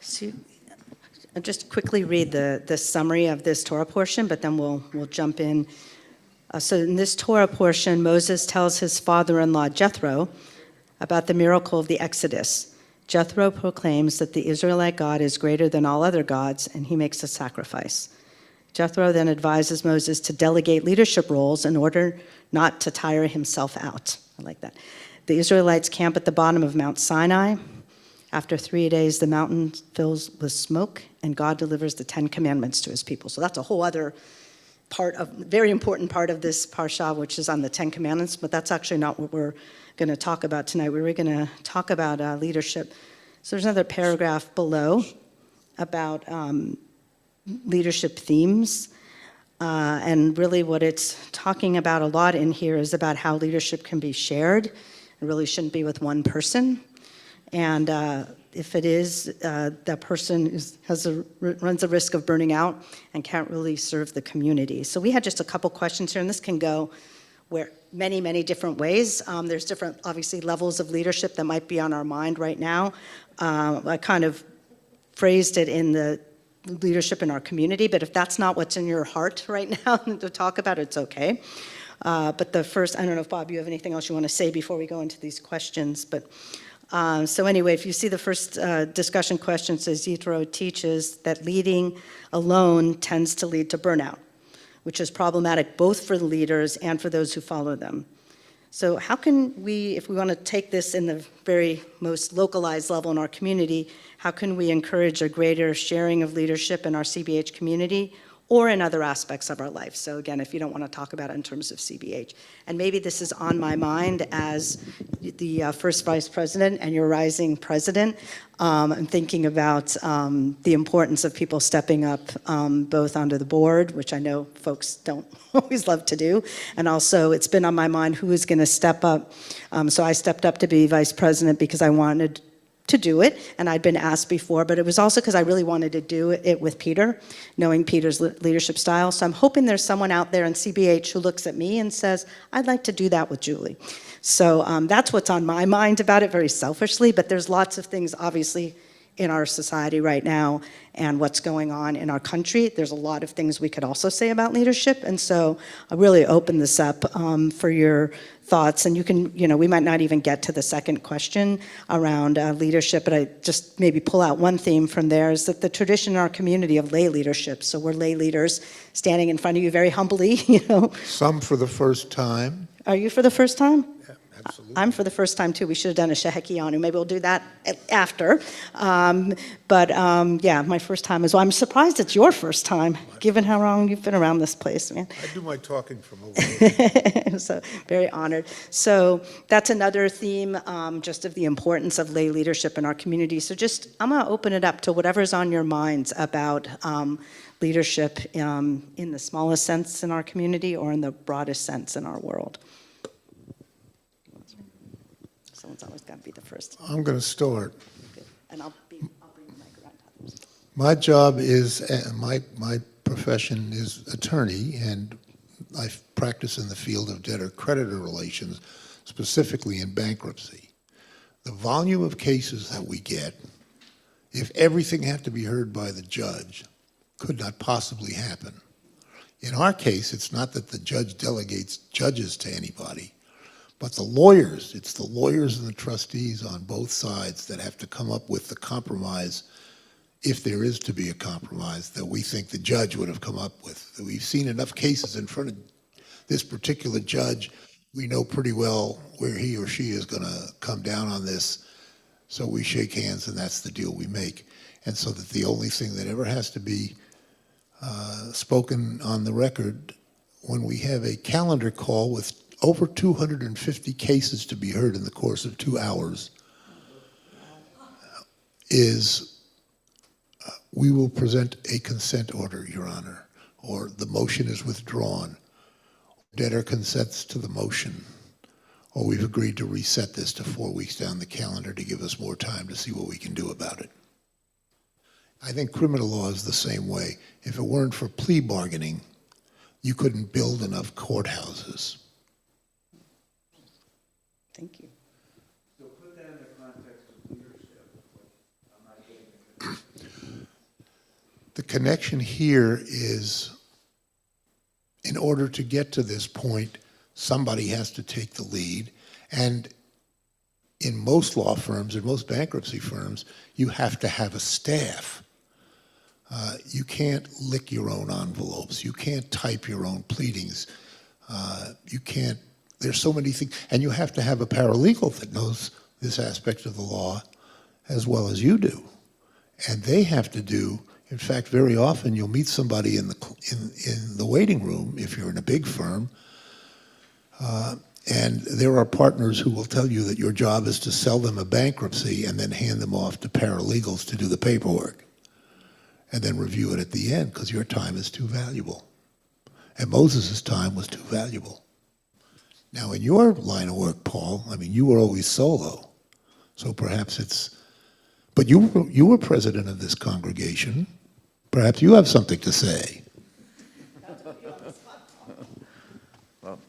So I'll just quickly read the summary of this Torah portion, but then we'll jump in. So in this Torah portion, Moses tells his father-in-law Jethro about the miracle of the Exodus. Jethro proclaims that the Israelite God is greater than all other gods, and he makes a sacrifice. Jethro then advises Moses to delegate leadership roles in order not to tire himself out. I like that. The Israelites camp at the bottom of Mount Sinai. After 3 days, the mountain fills with smoke, and God delivers the 10 Commandments to his people. So that's a whole other very important part of this parsha, which is on the 10 Commandments, but that's actually not what we're going to talk about tonight. We were going to talk about leadership. So there's another paragraph below about leadership themes. And really what it's talking about a lot in here is about how leadership can be shared. It really shouldn't be with one person. And if it is, that person runs a risk of burning out and can't really serve the community. So we had just a couple questions here, and this can go many, many different ways. There's different, obviously, levels of leadership that might be on our mind right now. I kind of phrased it in the leadership in our community, but if that's not what's in your heart right now to talk about, it's okay. But the first, I don't know if, Bob, you have anything else you want to say before we go into these questions, but so anyway, if you see the first discussion question says, Yitro teaches that leading alone tends to lead to burnout, which is problematic both for the leaders and for those who follow them. So how can we, if we want to take this in the very most localized level in our community, how can we encourage a greater sharing of leadership in our CBH community or in other aspects of our life? So again, if you don't want to talk about it in terms of CBH. And maybe this is on my mind as the first vice president and your rising president. I'm thinking about the importance of people stepping up both onto the board, which I know folks don't always love to do, and also it's been on my mind who is going to step up. So I stepped up to be vice president because I wanted to do it, and I'd been asked before, but it was also because I really wanted to do it with Peter, knowing Peter's leadership style. So I'm hoping there's someone out there in CBH who looks at me and says, I'd like to do that with Julie. So that's what's on my mind about it, very selfishly, but there's lots of things, obviously, in our society right now and what's going on in our country. There's a lot of things we could also say about leadership, and so I really open this up for your thoughts, and you can, we might not even get to the second question around leadership, but I just maybe pull out one theme from there is that the tradition in our community of lay leadership, so we're lay leaders standing in front of you very humbly, Some for the first time. Are you for the first time? Yeah, absolutely. I'm for the first time too. We should have done a Shehekianu. Maybe we'll do that after. Yeah, my first time as well. I'm surprised it's your first time, given how long you've been around this place, man. I do my talking from over there. So very honored. So that's another theme, just of the importance of lay leadership in our community. So I'm going to open it up to whatever's on your minds about leadership in the smallest sense in our community or in the broadest sense in our world. Someone's always got to be the first. I'm going to start. Good. And I'll bring the mic around to others. My job is, my profession is attorney, and I practice in the field of debtor-creditor relations, specifically in bankruptcy. The volume of cases that we get, if everything had to be heard by the judge, could not possibly happen. In our case, it's not that the judge delegates judges to anybody, but the lawyers, it's the lawyers and the trustees on both sides that have to come up with the compromise, if there is to be a compromise, that we think the judge would have come up with. We've seen enough cases in front of this particular judge. We know pretty well where he or she is going to come down on this, so we shake hands and that's the deal we make. And so that the only thing that ever has to be spoken on the record when we have a calendar call with over 250 cases to be heard in the course of 2 hours is we will present a consent order, Your Honor, or the motion is withdrawn. Debtor consents to the motion, or we've agreed to reset this to 4 weeks down the calendar to give us more time to see what we can do about it. I think criminal law is the same way. If it weren't for plea bargaining, you couldn't build enough courthouses. Thank you. So put that in the context of leadership. I'm not getting it. The connection here is, in order to get to this point, somebody has to take the lead. And in most law firms, in most bankruptcy firms, you have to have a staff. You can't lick your own envelopes. You can't type your own pleadings. You can't, there's so many things. And you have to have a paralegal that knows this aspect of the law as well as you do. And they have to do, in fact, very often you'll meet somebody in the waiting room, if you're in a big firm, and there are partners who will tell you that your job is to sell them a bankruptcy and then hand them off to paralegals to do the paperwork and then review it at the end because your time is too valuable. And Moses' time was too valuable. Now, in your line of work, Paul, I mean, you were always solo, so perhaps it's, but you were president of this congregation. Perhaps you have something to say. Well,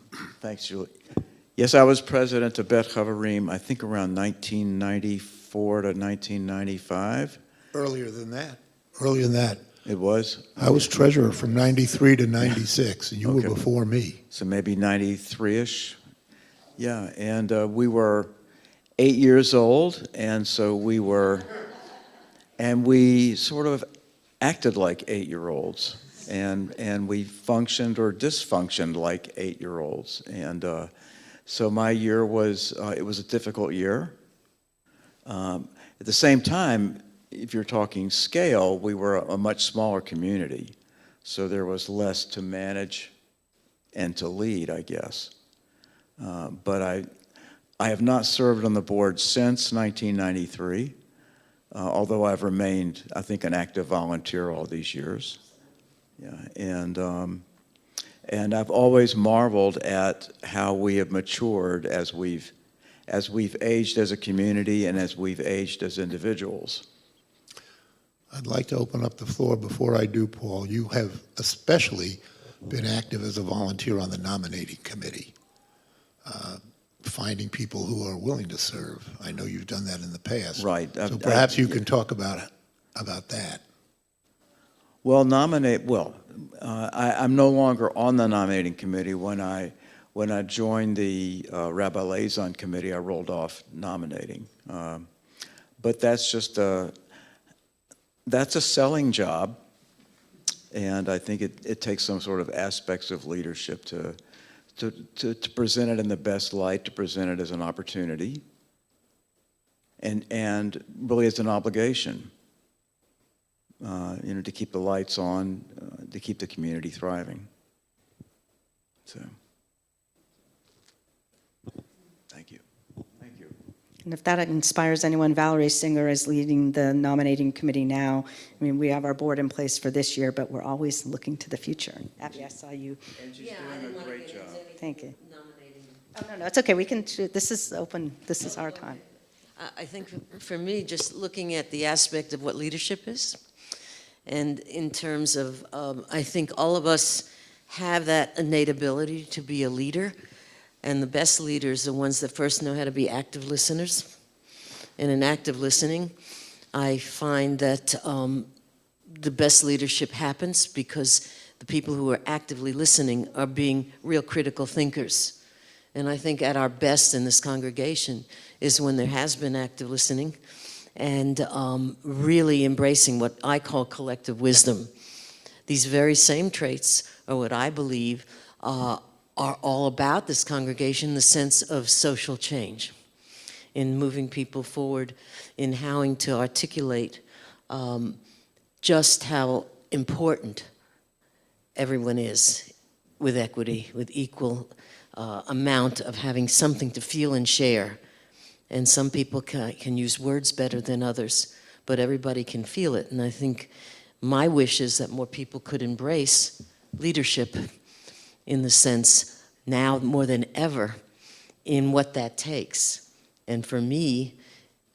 thanks, Julie. Yes, I was president of Bet Chavarim, I think around 1994 to 1995. Earlier than that. Earlier than that. It was? I was treasurer from 93 to 96, and you were before me. So maybe 93-ish. Yeah, and we were 8 years old, and so we sort of acted like 8-year-olds, and we functioned or dysfunctioned like 8-year-olds. And So my year was, it was a difficult year. At the same time, if you're talking scale, we were a much smaller community. So there was less to manage and to lead, I guess. But I have not served on the board since 1993, although I've remained, I think, an active volunteer all these years. Yeah, and I've always marveled at how we have matured as we've aged as a community and as we've aged as individuals. I'd like to open up the floor before I do, Paul. You have especially been active as a volunteer on the nominating committee, finding people who are willing to serve. I know you've done that in the past. Right. So perhaps you can talk about that. Well, I'm no longer on the nominating committee. When I joined the Rabbi Liaison Committee, I rolled off nominating. But that's just that's a selling job, and I think it takes some sort of aspects of leadership to present it in the best light, to present it as an opportunity, and really as an obligation. To keep the lights on, to keep the community thriving. So, thank you. Thank you. And if that inspires anyone, Valerie Singer is leading the nominating committee now. I mean, we have our board in place for this year, but we're always looking to the future. Abby, I saw you. And she's doing a great job. Thank you. Oh, no, it's okay. We can, this is open. This is our time. I think for me, just looking at the aspect of what leadership is, and in terms of, I think all of us have that innate ability to be a leader, and the best leaders are the ones that first know how to be active listeners. And in active listening, I find that the best leadership happens because the people who are actively listening are being real critical thinkers. And I think at our best in this congregation is when there has been active listening and really embracing what I call collective wisdom. These very same traits are what I believe are all about this congregation, the sense of social change, in moving people forward, in how to articulate just how important everyone is with equity, with equal amount of having something to feel and share. And some people can use words better than others, but everybody can feel it. And I think my wish is that more people could embrace leadership in the sense, now more than ever, in what that takes. And for me,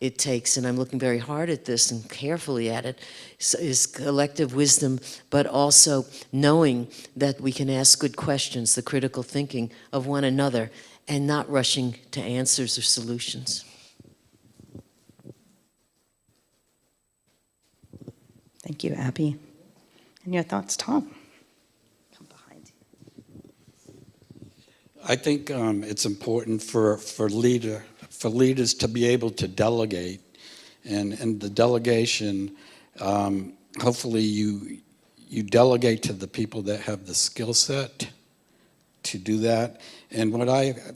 it takes, and I'm looking very hard at this and carefully at it, is collective wisdom, but also knowing that we can ask good questions, the critical thinking of one another, and not rushing to answers or solutions. Thank you, Abby. And your thoughts, Tom? Come behind you. I think it's important for leaders to be able to delegate, and the delegation, hopefully you delegate to the people that have the skill set to do that. And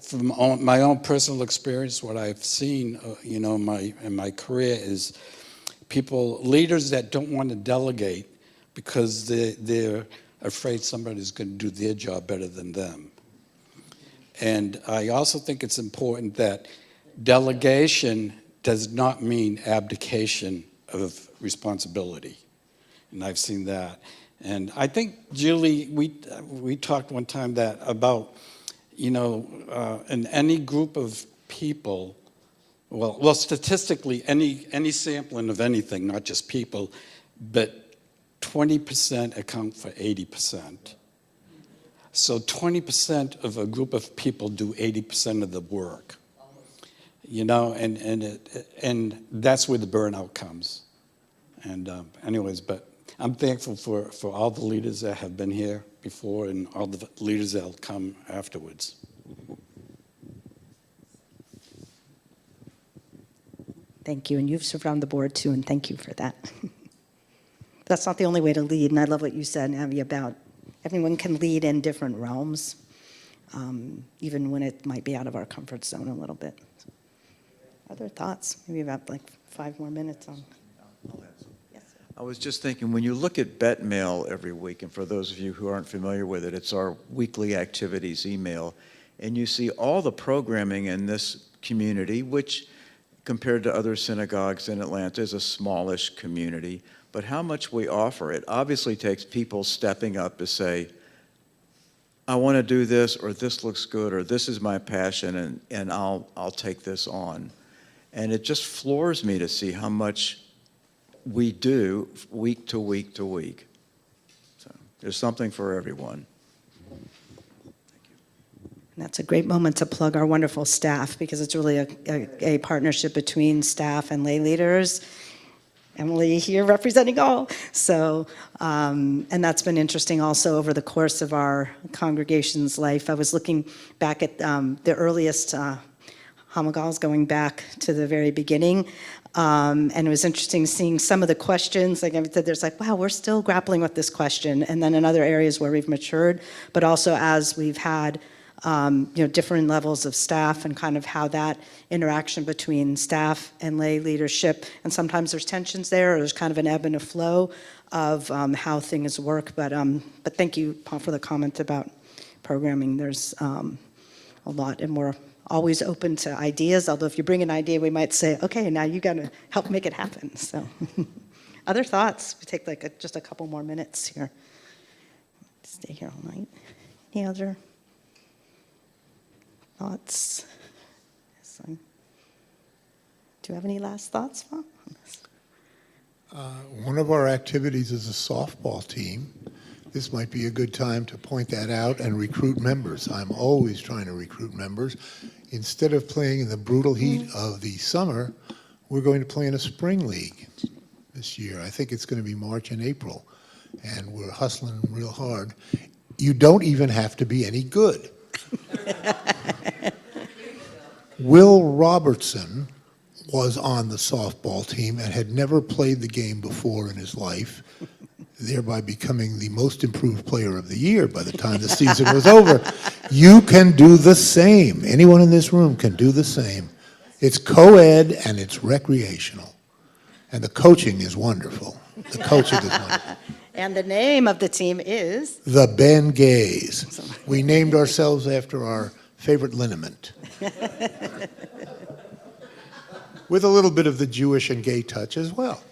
from my own personal experience, what I've seen, in my career is leaders that don't want to delegate because they're afraid somebody's going to do their job better than them. And I also think it's important that delegation does not mean abdication of responsibility. And I've seen that. And I think, Julie, we talked one time about, in any group of people, well, statistically, any sampling of anything, not just people, but 20% account for 80%. So 20% of a group of people do 80% of the work. And that's where the burnout comes. And anyways, but I'm thankful for all the leaders that have been here before and all the leaders that will come afterwards. Thank you, and you've served on the board too, and thank you for that. That's not the only way to lead, and I love what you said, Abby, about everyone can lead in different realms. even when it might be out of our comfort zone a little bit. Other thoughts? Maybe about like 5 more minutes on. I was just thinking, when you look at Bet Mail every week, and for those of you who aren't familiar with it, it's our weekly activities email, and you see all the programming in this community, which compared to other synagogues in Atlanta is a smallish community, but how much we offer. It obviously takes people stepping up to say, I want to do this, or this looks good, or this is my passion, and I'll take this on. And it just floors me to see how much we do week to week to week. So there's something for everyone. And that's a great moment to plug our wonderful staff, because it's really a partnership between staff and lay leaders. Emily here representing all. So, and that's been interesting also over the course of our congregation's life. I was looking back at the earliest Hamagals, going back to the very beginning. And it was interesting seeing some of the questions. Like I said, there's like, wow, we're still grappling with this question. And then in other areas where we've matured, but also as we've had different levels of staff, and kind of how that interaction between staff and lay leadership, and sometimes there's tensions there, or there's kind of an ebb and a flow of how things work. But thank you, Paul, for the comment about programming. There's a lot, and we're always open to ideas, although if you bring an idea, we might say, okay, now you got to help make it happen. So other thoughts? We take like just a couple more minutes here. Stay here all night. Any other thoughts? Do you have any last thoughts, Bob? One of our activities is a softball team. This might be a good time to point that out and recruit members. I'm always trying to recruit members. Instead of playing in the brutal heat of the summer, we're going to play in a spring league this year. I think it's going to be March and April, and we're hustling real hard. You don't even have to be any good. Will Robertson was on the softball team and had never played the game before in his life, thereby becoming the most improved player of the year by the time the season was over. You can do the same. Anyone in this room can do the same. It's co-ed and it's recreational. And the coaching is wonderful. The coaching is wonderful. And the name of the team is? The Ben Gays. We named ourselves after our favorite liniment. With a little bit of the Jewish and gay touch as well.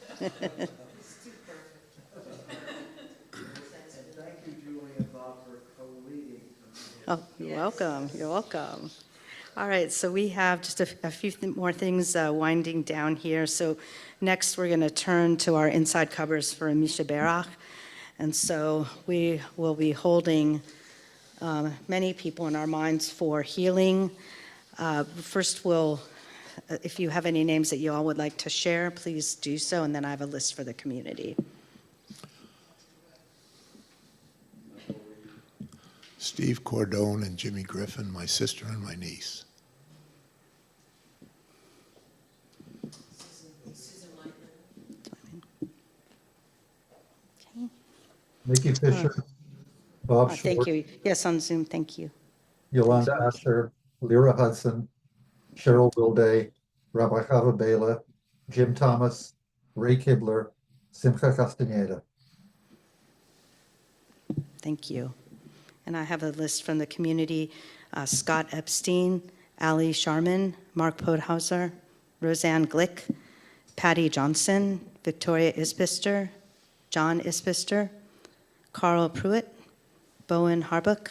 Oh, you're welcome. You're welcome. All right, so we have just a few more things winding down here. So next we're going to turn to our inside covers for Misha Berach. And so we will be holding many people in our minds for healing. First, if you have any names that you all would like to share, please do so, and then I have a list for the community. Steve Cordone and Jimmy Griffin, my sister and my niece. Okay. Nikki Fisher, Bob Short, Thank you. Yes, on Zoom, thank you. Yolanda Asher, Lyra Hudson, Cheryl Wilday, Rabbi Chava Bela, Jim Thomas, Ray Kibler, Simcha Castaneda. Thank you. And I have a list from the community: Scott Epstein, Ali Sharman, Mark Podhauser, Roseanne Glick, Patty Johnson, Victoria Isbister, John Isbister, Carl Pruitt, Bowen Harbuck,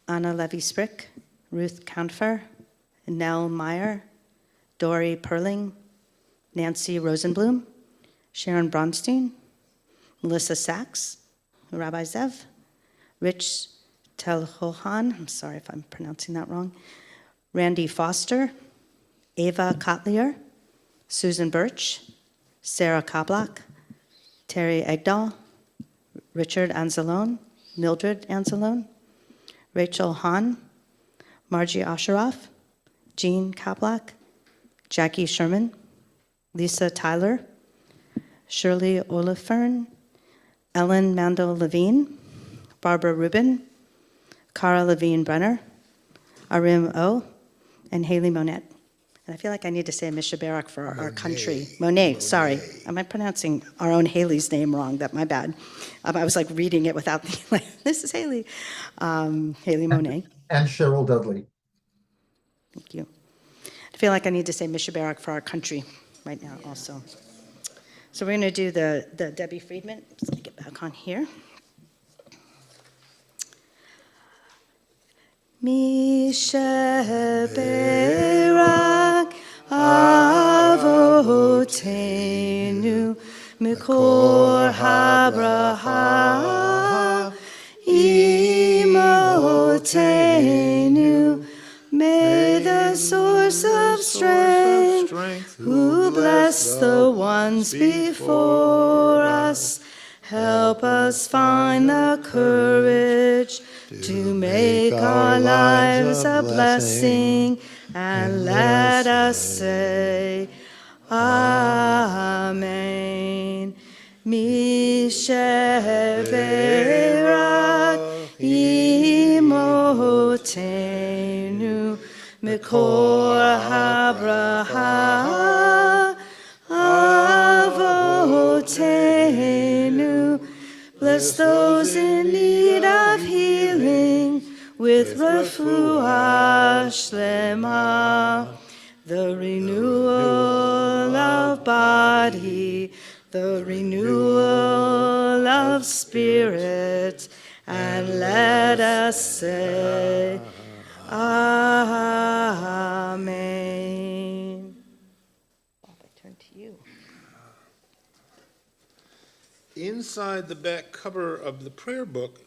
Anna Levy-Sprick, Ruth Kampfer, Nell Meyer, Dory Perling, Nancy Rosenblum, Sharon Bronstein, Melissa Sachs, Rabbi Zev, Rich Telhohan, I'm sorry if I'm pronouncing that wrong, Randy Foster, Ava Kotlier, Susan Birch, Sarah Koblak, Terry Egdahl, Richard Anzalone, Mildred Anzalone, Rachel Hahn, Margie Osheroff, Jean Koblak, Jackie Sherman, Lisa Tyler, Shirley Olafern, Ellen Mandel Levine, Barbara Rubin, Cara Levine Brenner, Arim O, and Haley Monette. And I feel like I need to say Misha Barak for our country. Monet, sorry. Am I pronouncing our own Haley's name wrong? My bad. I was like reading it without the, like, this is Haley. Haley Monet. And Cheryl Dudley. Thank you. I feel like I need to say Misha Barak for our country right now also. So we're going to do the Debbie Friedman. Just let me get back on here. Misha Barak Avotenu Mikor Habraha Imotenu. May the source of strength, who bless the ones before us, help us find the courage to make our lives a blessing, and let us say, Amen. Misheberak imotenu mikor habraha avotenu. Bless those in need of healing with refuah shlema, the renewal of body, the renewal of spirit, and let us say, Amen. Bob, I turn to you. Inside the back cover of the prayer book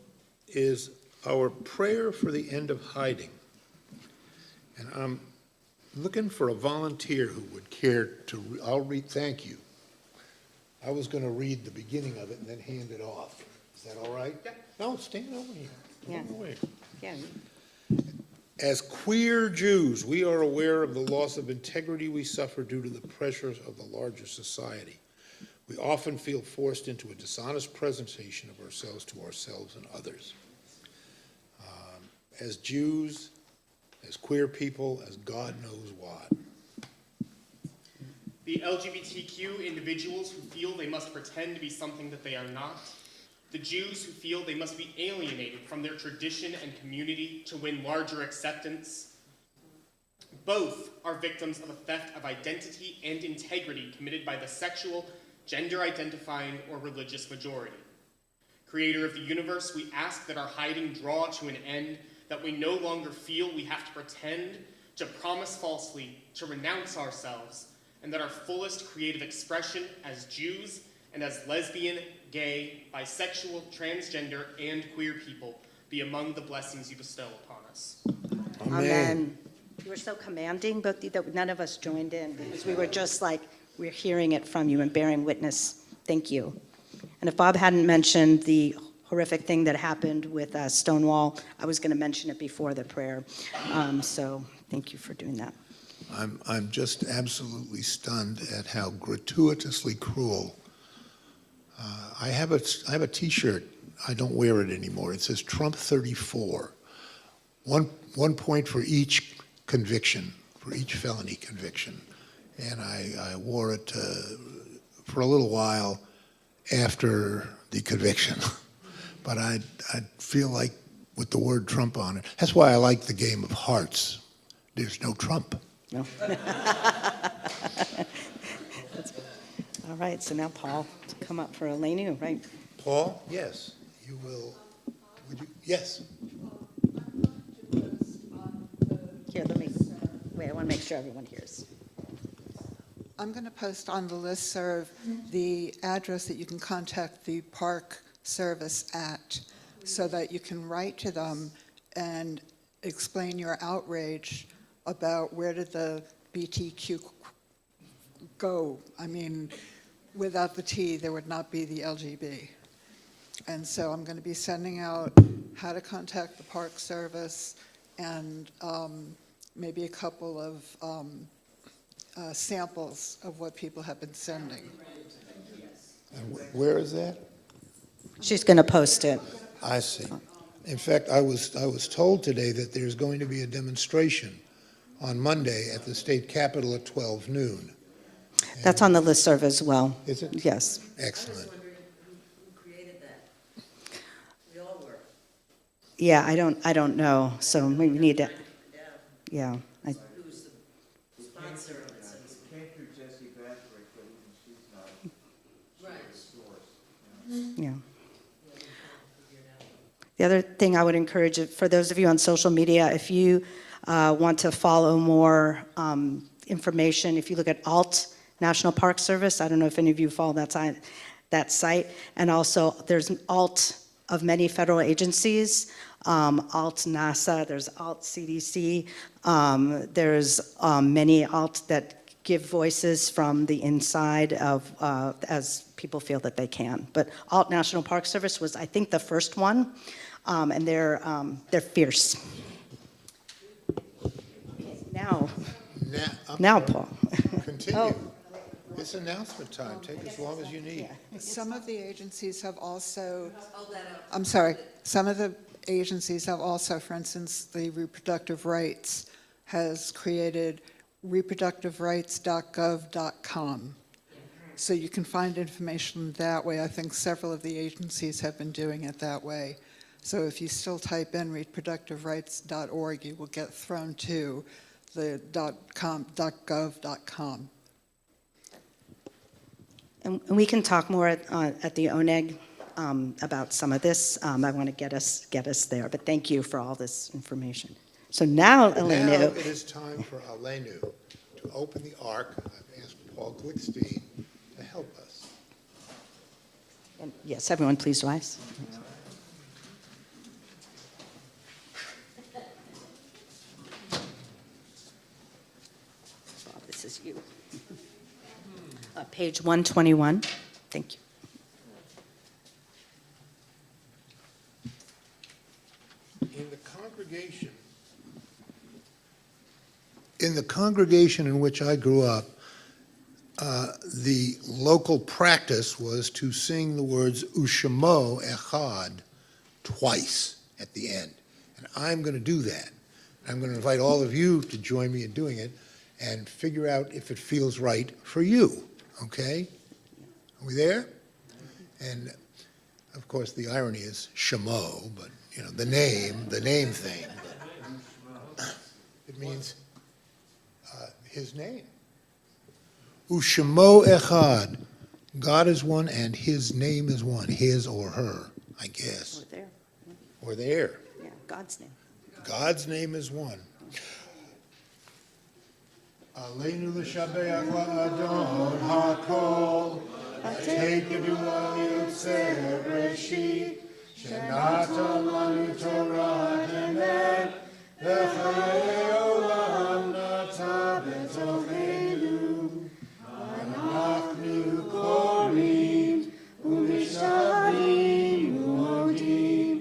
is our prayer for the end of hiding. And I'm looking for a volunteer who would care to, thank you. I was going to read the beginning of it and then hand it off. Is that all right? Yeah. No, stand over here. Yeah. Go away. Yeah. As queer Jews, we are aware of the loss of integrity we suffer due to the pressures of the larger society. We often feel forced into a dishonest presentation of ourselves to ourselves and others. As Jews, as queer people, as God knows what. The LGBTQ individuals who feel they must pretend to be something that they are not. The Jews who feel they must be alienated from their tradition and community to win larger acceptance. Both are victims of a theft of identity and integrity committed by the sexual, gender-identifying, or religious majority. Creator of the universe, we ask that our hiding draw to an end, that we no longer feel we have to pretend, to promise falsely, to renounce ourselves, and that our fullest creative expression as Jews and as lesbian, gay, bisexual, transgender, and queer people be among the blessings you bestow upon us. Amen. You were so commanding, Bhakti, that none of us joined in because we were just like, we're hearing it from you and bearing witness. Thank you. And if Bob hadn't mentioned the horrific thing that happened with Stonewall, I was going to mention it before the prayer. So thank you for doing that. I'm just absolutely stunned at how gratuitously cruel. I have a T-shirt. I don't wear it anymore. It says Trump 34. One point for each conviction, for each felony conviction. And I wore it for a little while after the conviction. But I feel like with the word Trump on it. That's why I like the game of hearts. There's no Trump. No. All right, so now Paul, come up for Elenu, right? Paul, yes, you will. Would you? Yes. Here, wait, I want to make sure everyone hears. I'm going to post on the listserv the address that you can contact the park service at so that you can write to them and explain your outrage about where did the BTQ go. I mean, without the T, there would not be the LGB. And so I'm going to be sending out how to contact the park service and maybe a couple of samples of what people have been sending. And where is that? She's going to post it. I see. In fact, I was told today that there's going to be a demonstration on Monday at the state capitol at 12 noon. That's on the listserv as well. Is it? Yes. Excellent. Who created that? We all were. Yeah, I don't know, so we need to, yeah. Who's the sponsor of it? Right. Yeah. The other thing I would encourage, for those of you on social media, if you want to follow more information, if you look at ALT, National Park Service, I don't know if any of you follow that site, and also there's an ALT of many federal agencies, ALT NASA, there's ALT CDC, there's many ALT that give voices from the inside of, as people feel that they can. But ALT National Park Service was, I think, the first one, and they're fierce. Now, Paul. Continue. Oh. It's announcement time. Take as long as you need. Some of the agencies have also, I'm sorry, some of the agencies have also, for instance, the reproductive rights has created reproductiverights.gov.com. So you can find information that way. I think several of the agencies have been doing it that way. So if you still type in reproductiverights.org, you will get thrown to the .gov.com. And we can talk more at the ONEG about some of this. I want to get us there, but thank you for all this information. So now, Now Elenu. it is time for Elenu to open the ark. I've asked Paul Glickstein to help us. And yes, everyone please rise. Bob, this is you. Page 121. Thank you. In the congregation in which I grew up, the local practice was to sing the words Ushamo Echad twice at the end. And I'm going to do that. I'm going to invite all of you to join me in doing it and figure out if it feels right for you. Okay? Are we there? And of course, the irony is Shamo, but you know, the name thing. But it means his name. Ushamo Echad. God is one and his name is one. His or her, I guess. Or there. Or there. Yeah, God's name. God's name is one. Aleinu l'shabeach la'adon ha'kol, ha'tekedu la'yotzeh b'reshit, shenatan lanu Torah emet, v'chayei olam nata b'tochenu, v'anachnu korim, u'mishavim u'odim,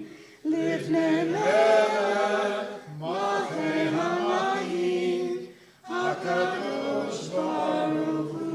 livnei melech, malchei hamachim, HaKadosh Baruch Hu.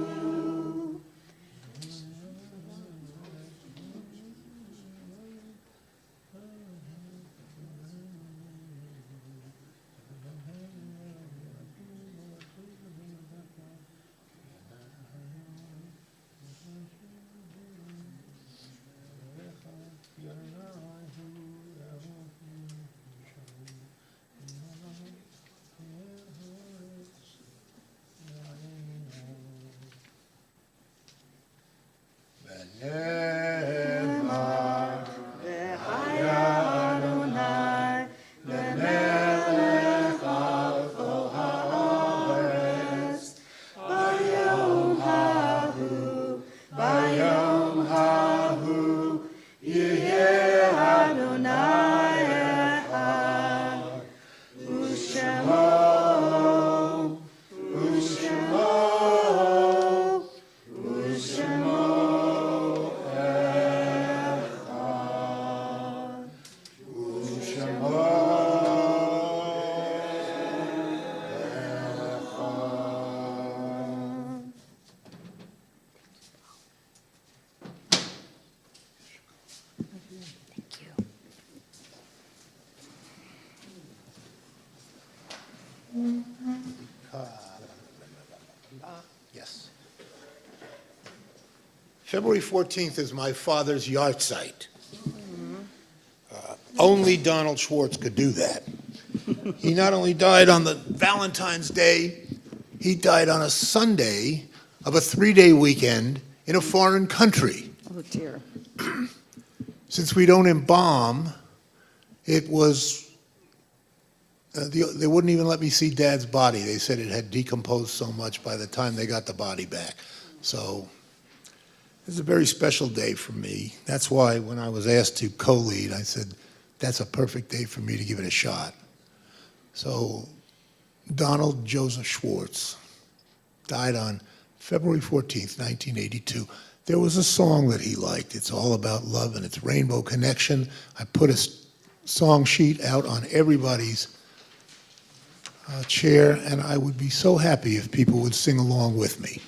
February 14th is my father's yahrzeit. Only Donald Schwartz could do that. He not only died on the Valentine's Day, he died on a Sunday of a 3-day weekend in a foreign country. Oh, dear. Since we don't embalm, it was, they wouldn't even let me see Dad's body. They said it had decomposed so much by the time they got the body back. So it's a very special day for me. That's why when I was asked to co-lead, I said, that's a perfect day for me to give it a shot. So Donald Joseph Schwartz died on February 14th, 1982. There was a song that he liked. It's all about love, and it's Rainbow Connection. I put a song sheet out on everybody's chair, and I would be so happy if people would sing along with me.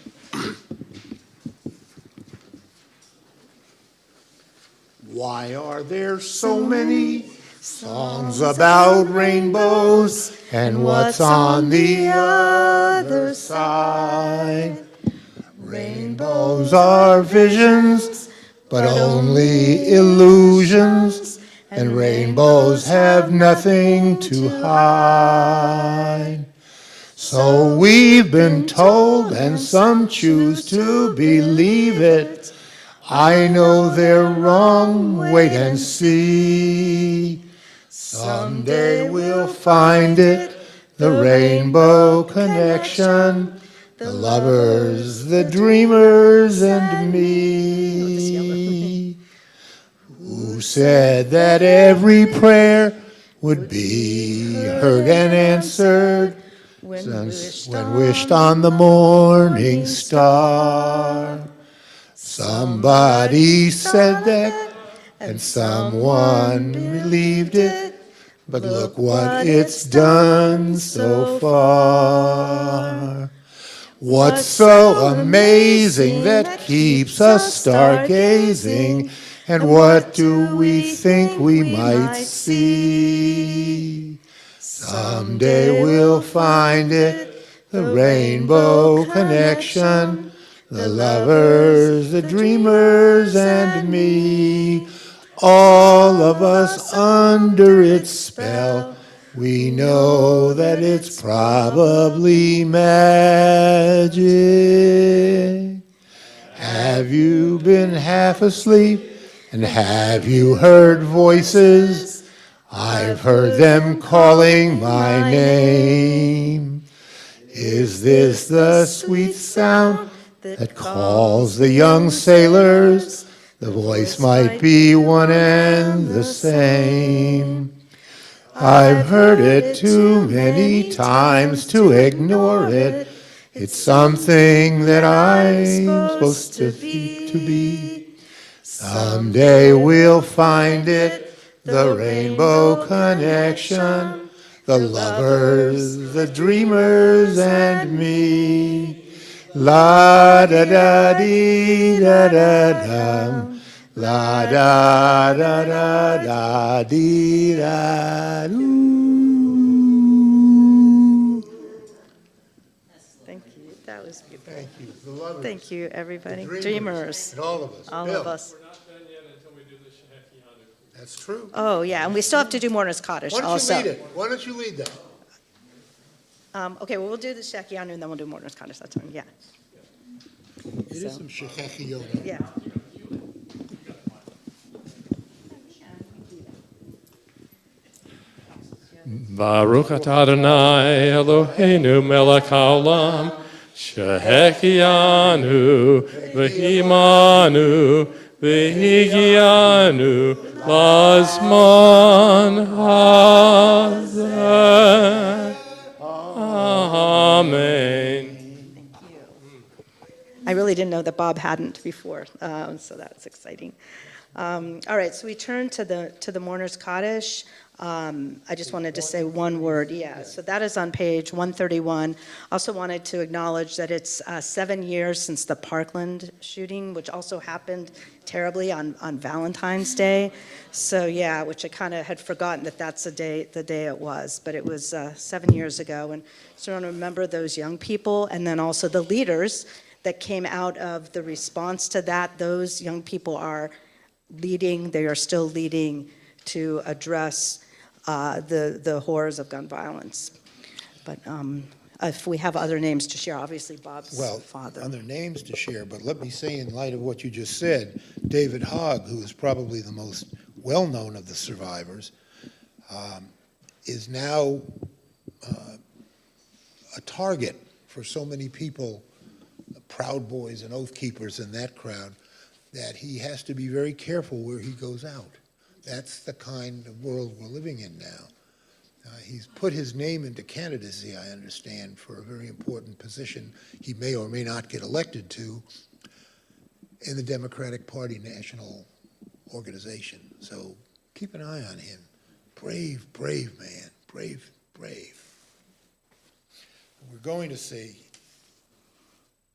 Why are there so many songs about rainbows, and what's on the other side? Rainbows are visions, but only illusions, and rainbows have nothing to hide. So we've been told, and some choose to believe it. I know they're wrong, wait and see. Someday we'll find it, the rainbow connection, the lovers, the dreamers, and me. Who said that every prayer would be heard and answered when wished on the morning star? Somebody said that, and someone believed it, but look what it's done so far. What's so amazing that keeps us stargazing, and what do we think we might see? Someday we'll find it, the rainbow connection, the lovers, the dreamers, and me. All of us under its spell, we know that it's probably magic. Have you been half asleep, and have you heard voices? I've heard them calling my name. Is this the sweet sound that calls the young sailors? The voice might be one and the same. I've heard it too many times to ignore it. It's something that I'm supposed to be. Someday we'll find it, the rainbow connection, the lovers, the dreamers, and me. La da da dee da da dum, la da da da da dee da doo. Thank you. That was beautiful. Thank you. The lovers. Thank you, everybody. The Dreamers. And all of us. All Bill. of us. We're not done yet until we do the Shehekianu. That's true. Oh, yeah, and we still have to do Mourner's Cottage Why don't also. you lead it? Why don't you lead that? Okay, well, we'll do the Shekianu and then we'll do Mourner's Cottage. That's fine, yeah. It is some shechechiyot. Yeah. Baruch atah Adonai Eloheinu melech haolam, shehekianu v'himanu v'higianu lazman hazeh. Amen. I really didn't know that Bob hadn't before, so that's exciting. All right, so we turn to the Mourner's Cottage. I just wanted to say one word, yeah. So that is on page 131. Also wanted to acknowledge that it's 7 years since the Parkland shooting, which also happened terribly on Valentine's Day. So yeah, which I kind of had forgotten that that's the day it was, but it was 7 years ago. And so I want to remember those young people and then also the leaders that came out of the response to that, those young people are leading, they are still leading to address the horrors of gun violence. But if we have other names to share, obviously Bob's father. Other names to share, but let me say in light of what you just said, David Hogg, who is probably the most well-known of the survivors, is now a target for so many people, Proud Boys and Oath Keepers and that crowd, that he has to be very careful where he goes out. That's the kind of world we're living in now. He's put his name into candidacy, I understand, for a very important position he may or may not get elected to in the Democratic Party national organization. So keep an eye on him. Brave, brave man. Brave, brave. We're going to see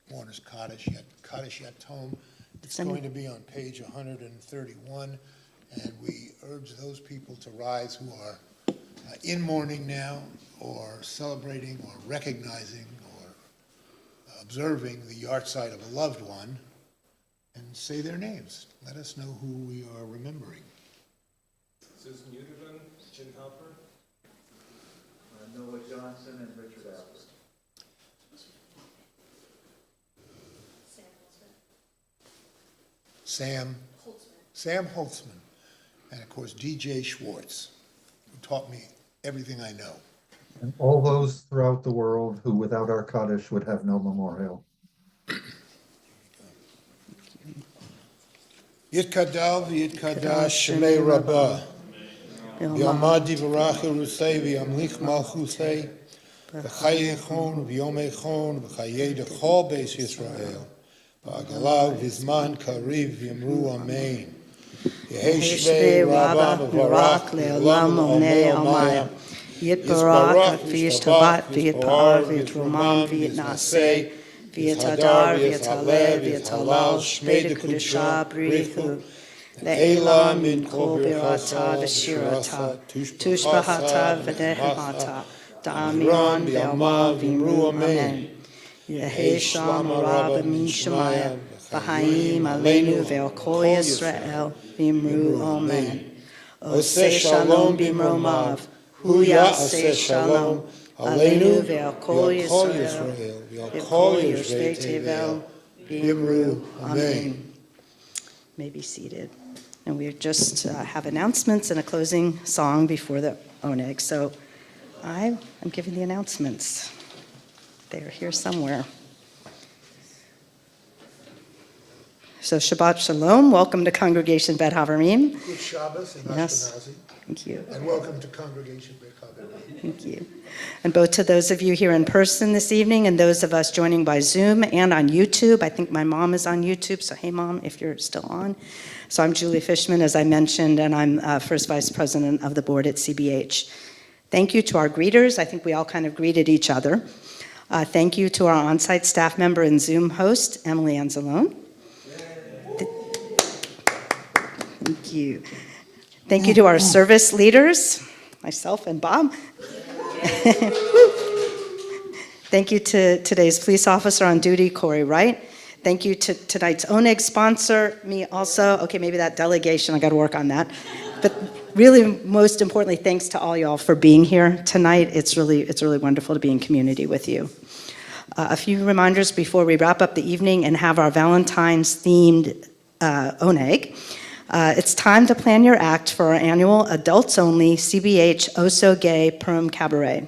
Warner's Kaddish Yatom. It's going to be on page 131, and we urge those people to rise who are in mourning now, or celebrating, or recognizing, or observing the yahrzeit of a loved one, and say their names. Let us know who we are remembering. Susan Uterman, Jim Halper, Noah Johnson, and Richard Apples. Sam Holtzman, and of course DJ Schwartz, who taught me everything I know. And all those throughout the world who without our Kaddish would have no memorial. Yitkadal v'yitkadash shemei rabbah, v'yamad divrach Yerusei v'yamlich malchusei, v'chayechon v'yomechon v'chayei dechol beis Yisrael, v'agalav v'zman kariv v'yamru amen. Yeheshvei rabbah v'varak le'olam omnei omayim. Yitbarak v'yishtabat v'yitpar v'yitrumam v'yitnaseh v'yitadar v'yitaleh v'yitalal shmei dekudusha b'richu le'ela min kol birata v'shirata tushbahata v'nehemata da'amiran v'alma v'imru amen. Yehei shalom rabba min shemayim v'hayim aleinu ve'al kol Yisrael v'imru amen. Oseh shalom b'mromav Hu yaseh shalom aleinu ve'al kol Yisrael ve'al kol yoshvei tevel v'imru amen. May be seated. And we just have announcements and a closing song before the oneg. So I am giving the announcements. They are here somewhere. So Shabbat Shalom. Welcome to Congregation Bet Havarim. Good Shabbos and Yes. Ashkenazi. Thank you. And welcome to Congregation Bet Havarim. Thank you. And both to those of you here in person this evening and those of us joining by Zoom and on YouTube. I think my mom is on YouTube, so hey, Mom, if you're still on. So I'm Julie Fishman, as I mentioned, and I'm First Vice President of the board at CBH. Thank you to our greeters. I think we all kind of greeted each other. Thank you to our on-site staff member and Zoom host, Emily Anzalone. Thank you. Thank you to our service leaders, myself and Bob. Thank you to today's police officer on duty, Corey Wright. Thank you to tonight's ONEG sponsor, me also. Okay, maybe that delegation, I got to work on that. But really, most importantly, thanks to all y'all for being here tonight. It's really wonderful to be in community with you. A few reminders before we wrap up the evening and have our Valentine's-themed ONEG. It's time to plan your act for our annual adults-only CBH Oh So Gay Prom Cabaret.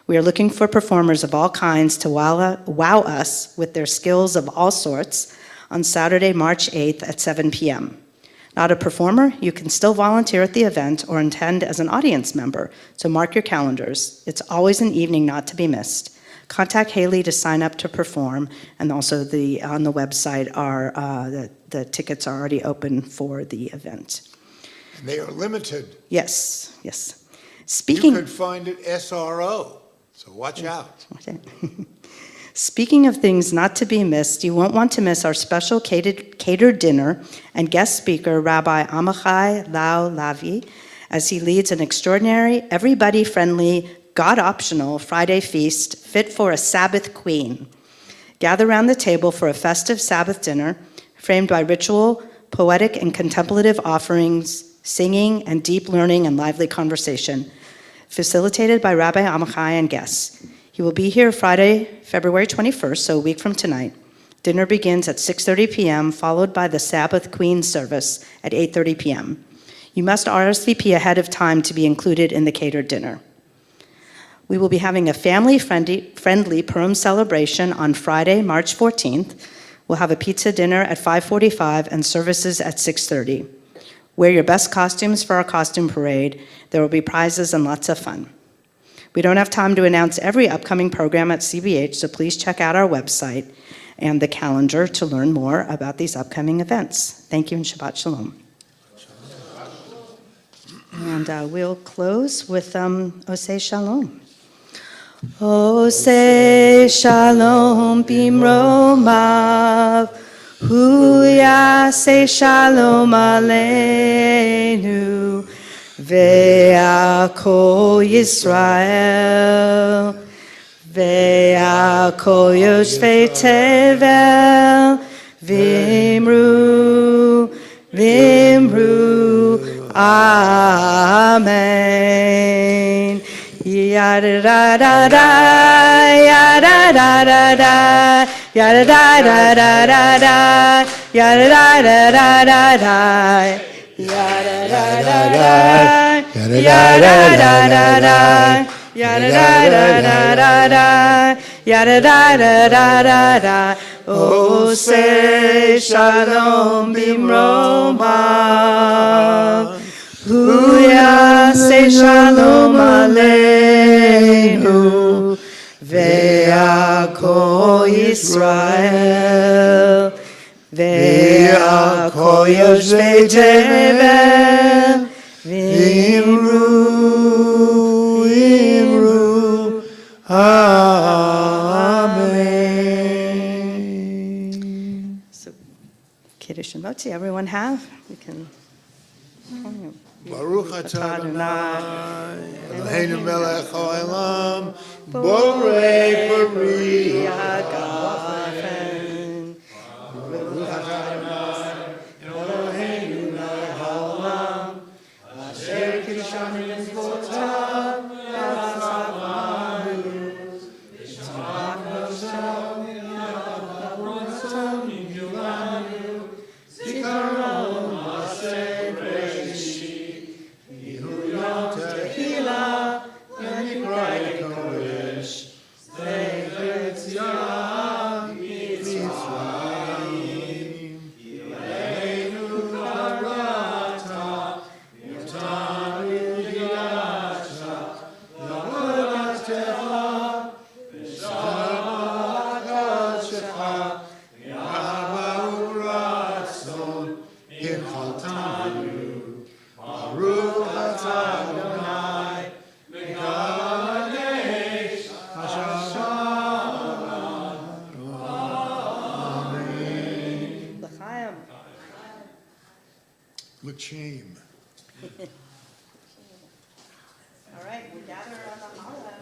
We are looking for performers of all kinds to wow us with their skills of all sorts on Saturday, March 8th at 7 p.m. Not a performer? You can still volunteer at the event or attend as an audience member, so mark your calendars. It's always an evening not to be missed. Contact Haley to sign up to perform, and also on the website the tickets are already open for the event. And they are limited. Yes. You could find it SRO, so watch out. Speaking of things not to be missed, you won't want to miss our special catered dinner and guest speaker, Rabbi Amichai Lau Lavi, as he leads an extraordinary, everybody-friendly, God-optional Friday feast fit for a Sabbath queen. Gather around the table for a festive Sabbath dinner framed by ritual, poetic, and contemplative offerings, singing, and deep learning and lively conversation, facilitated by Rabbi Amichai and guests. He will be here Friday, February 21st, so a week from tonight. Dinner begins at 6:30 p.m., followed by the Sabbath Queen service at 8:30 p.m. You must RSVP ahead of time to be included in the catered dinner. We will be having a family-friendly Purim celebration on Friday, March 14th. We'll have a pizza dinner at 5:45 and services at 6:30. Wear your best costumes for our costume parade. There will be prizes and lots of fun. We don't have time to announce every upcoming program at CBH, so please check out our website and the calendar to learn more about these upcoming events. Thank you and Shabbat Shalom. And we'll close with Oseh Shalom. Oseh Shalom bimromav, hu yaseh shalom aleinu, ve'akol Yisrael, ve'akol yoshvei tevel, vimru, amen. Yada da da da, yada da da da, yada da da da da da, yada da da da da da, yada da da da, yada da da da, yada da da da da, yada da da da da da. Oseh shalom bimromav. Hu yaseh shalom aleinu, ve'akol Yisrael, ve'akol yoshvei tevel, v'imru, amen. So, Kiddush and Motzi, everyone have? We can. Baruch atah Adonai, Eloheinu melech haolam, borei peri hagafen. Baruch atah Adonai, Eloheinu melech haolam, asher kiddushanu mitzvotav, v'atzavanu, v'shmach nafshav, v'atzavanu, v'yulanu, zikaron ma'aseh b'reshit. Tehillah, V'nikrai Kodesh, Zeichet Yam Mitzrayim, Yileinu Karata, Yotanu Yasha, V'avodatecha, V'shavat Kodshecha, V'ahavu ratzon, Hinchaltanu, Baruch atah Adonai, Mekadesh Hashem. Amen. L'chaim. L'chaim. All right, we gather on the challah.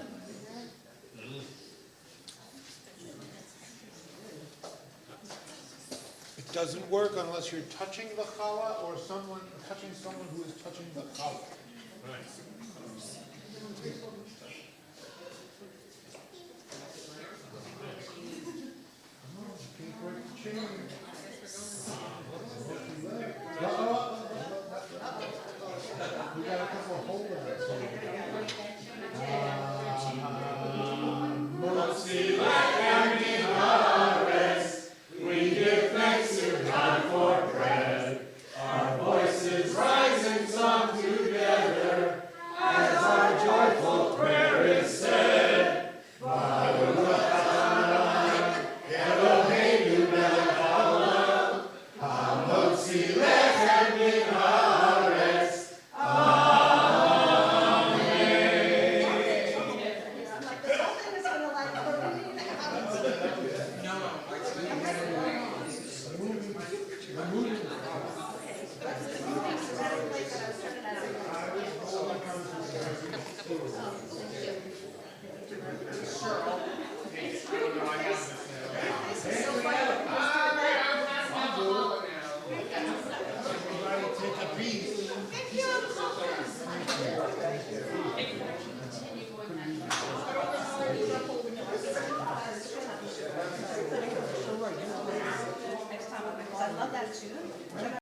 It doesn't work unless you're touching the challah or touching someone who is touching the challah. We got a couple of holders. We give thanks to God for bread. Our voices rise in song together as our joyful prayer is said. Baruch Adonai, Eloheinu melech haolam, hamotzi lechem min haaretz. Amen.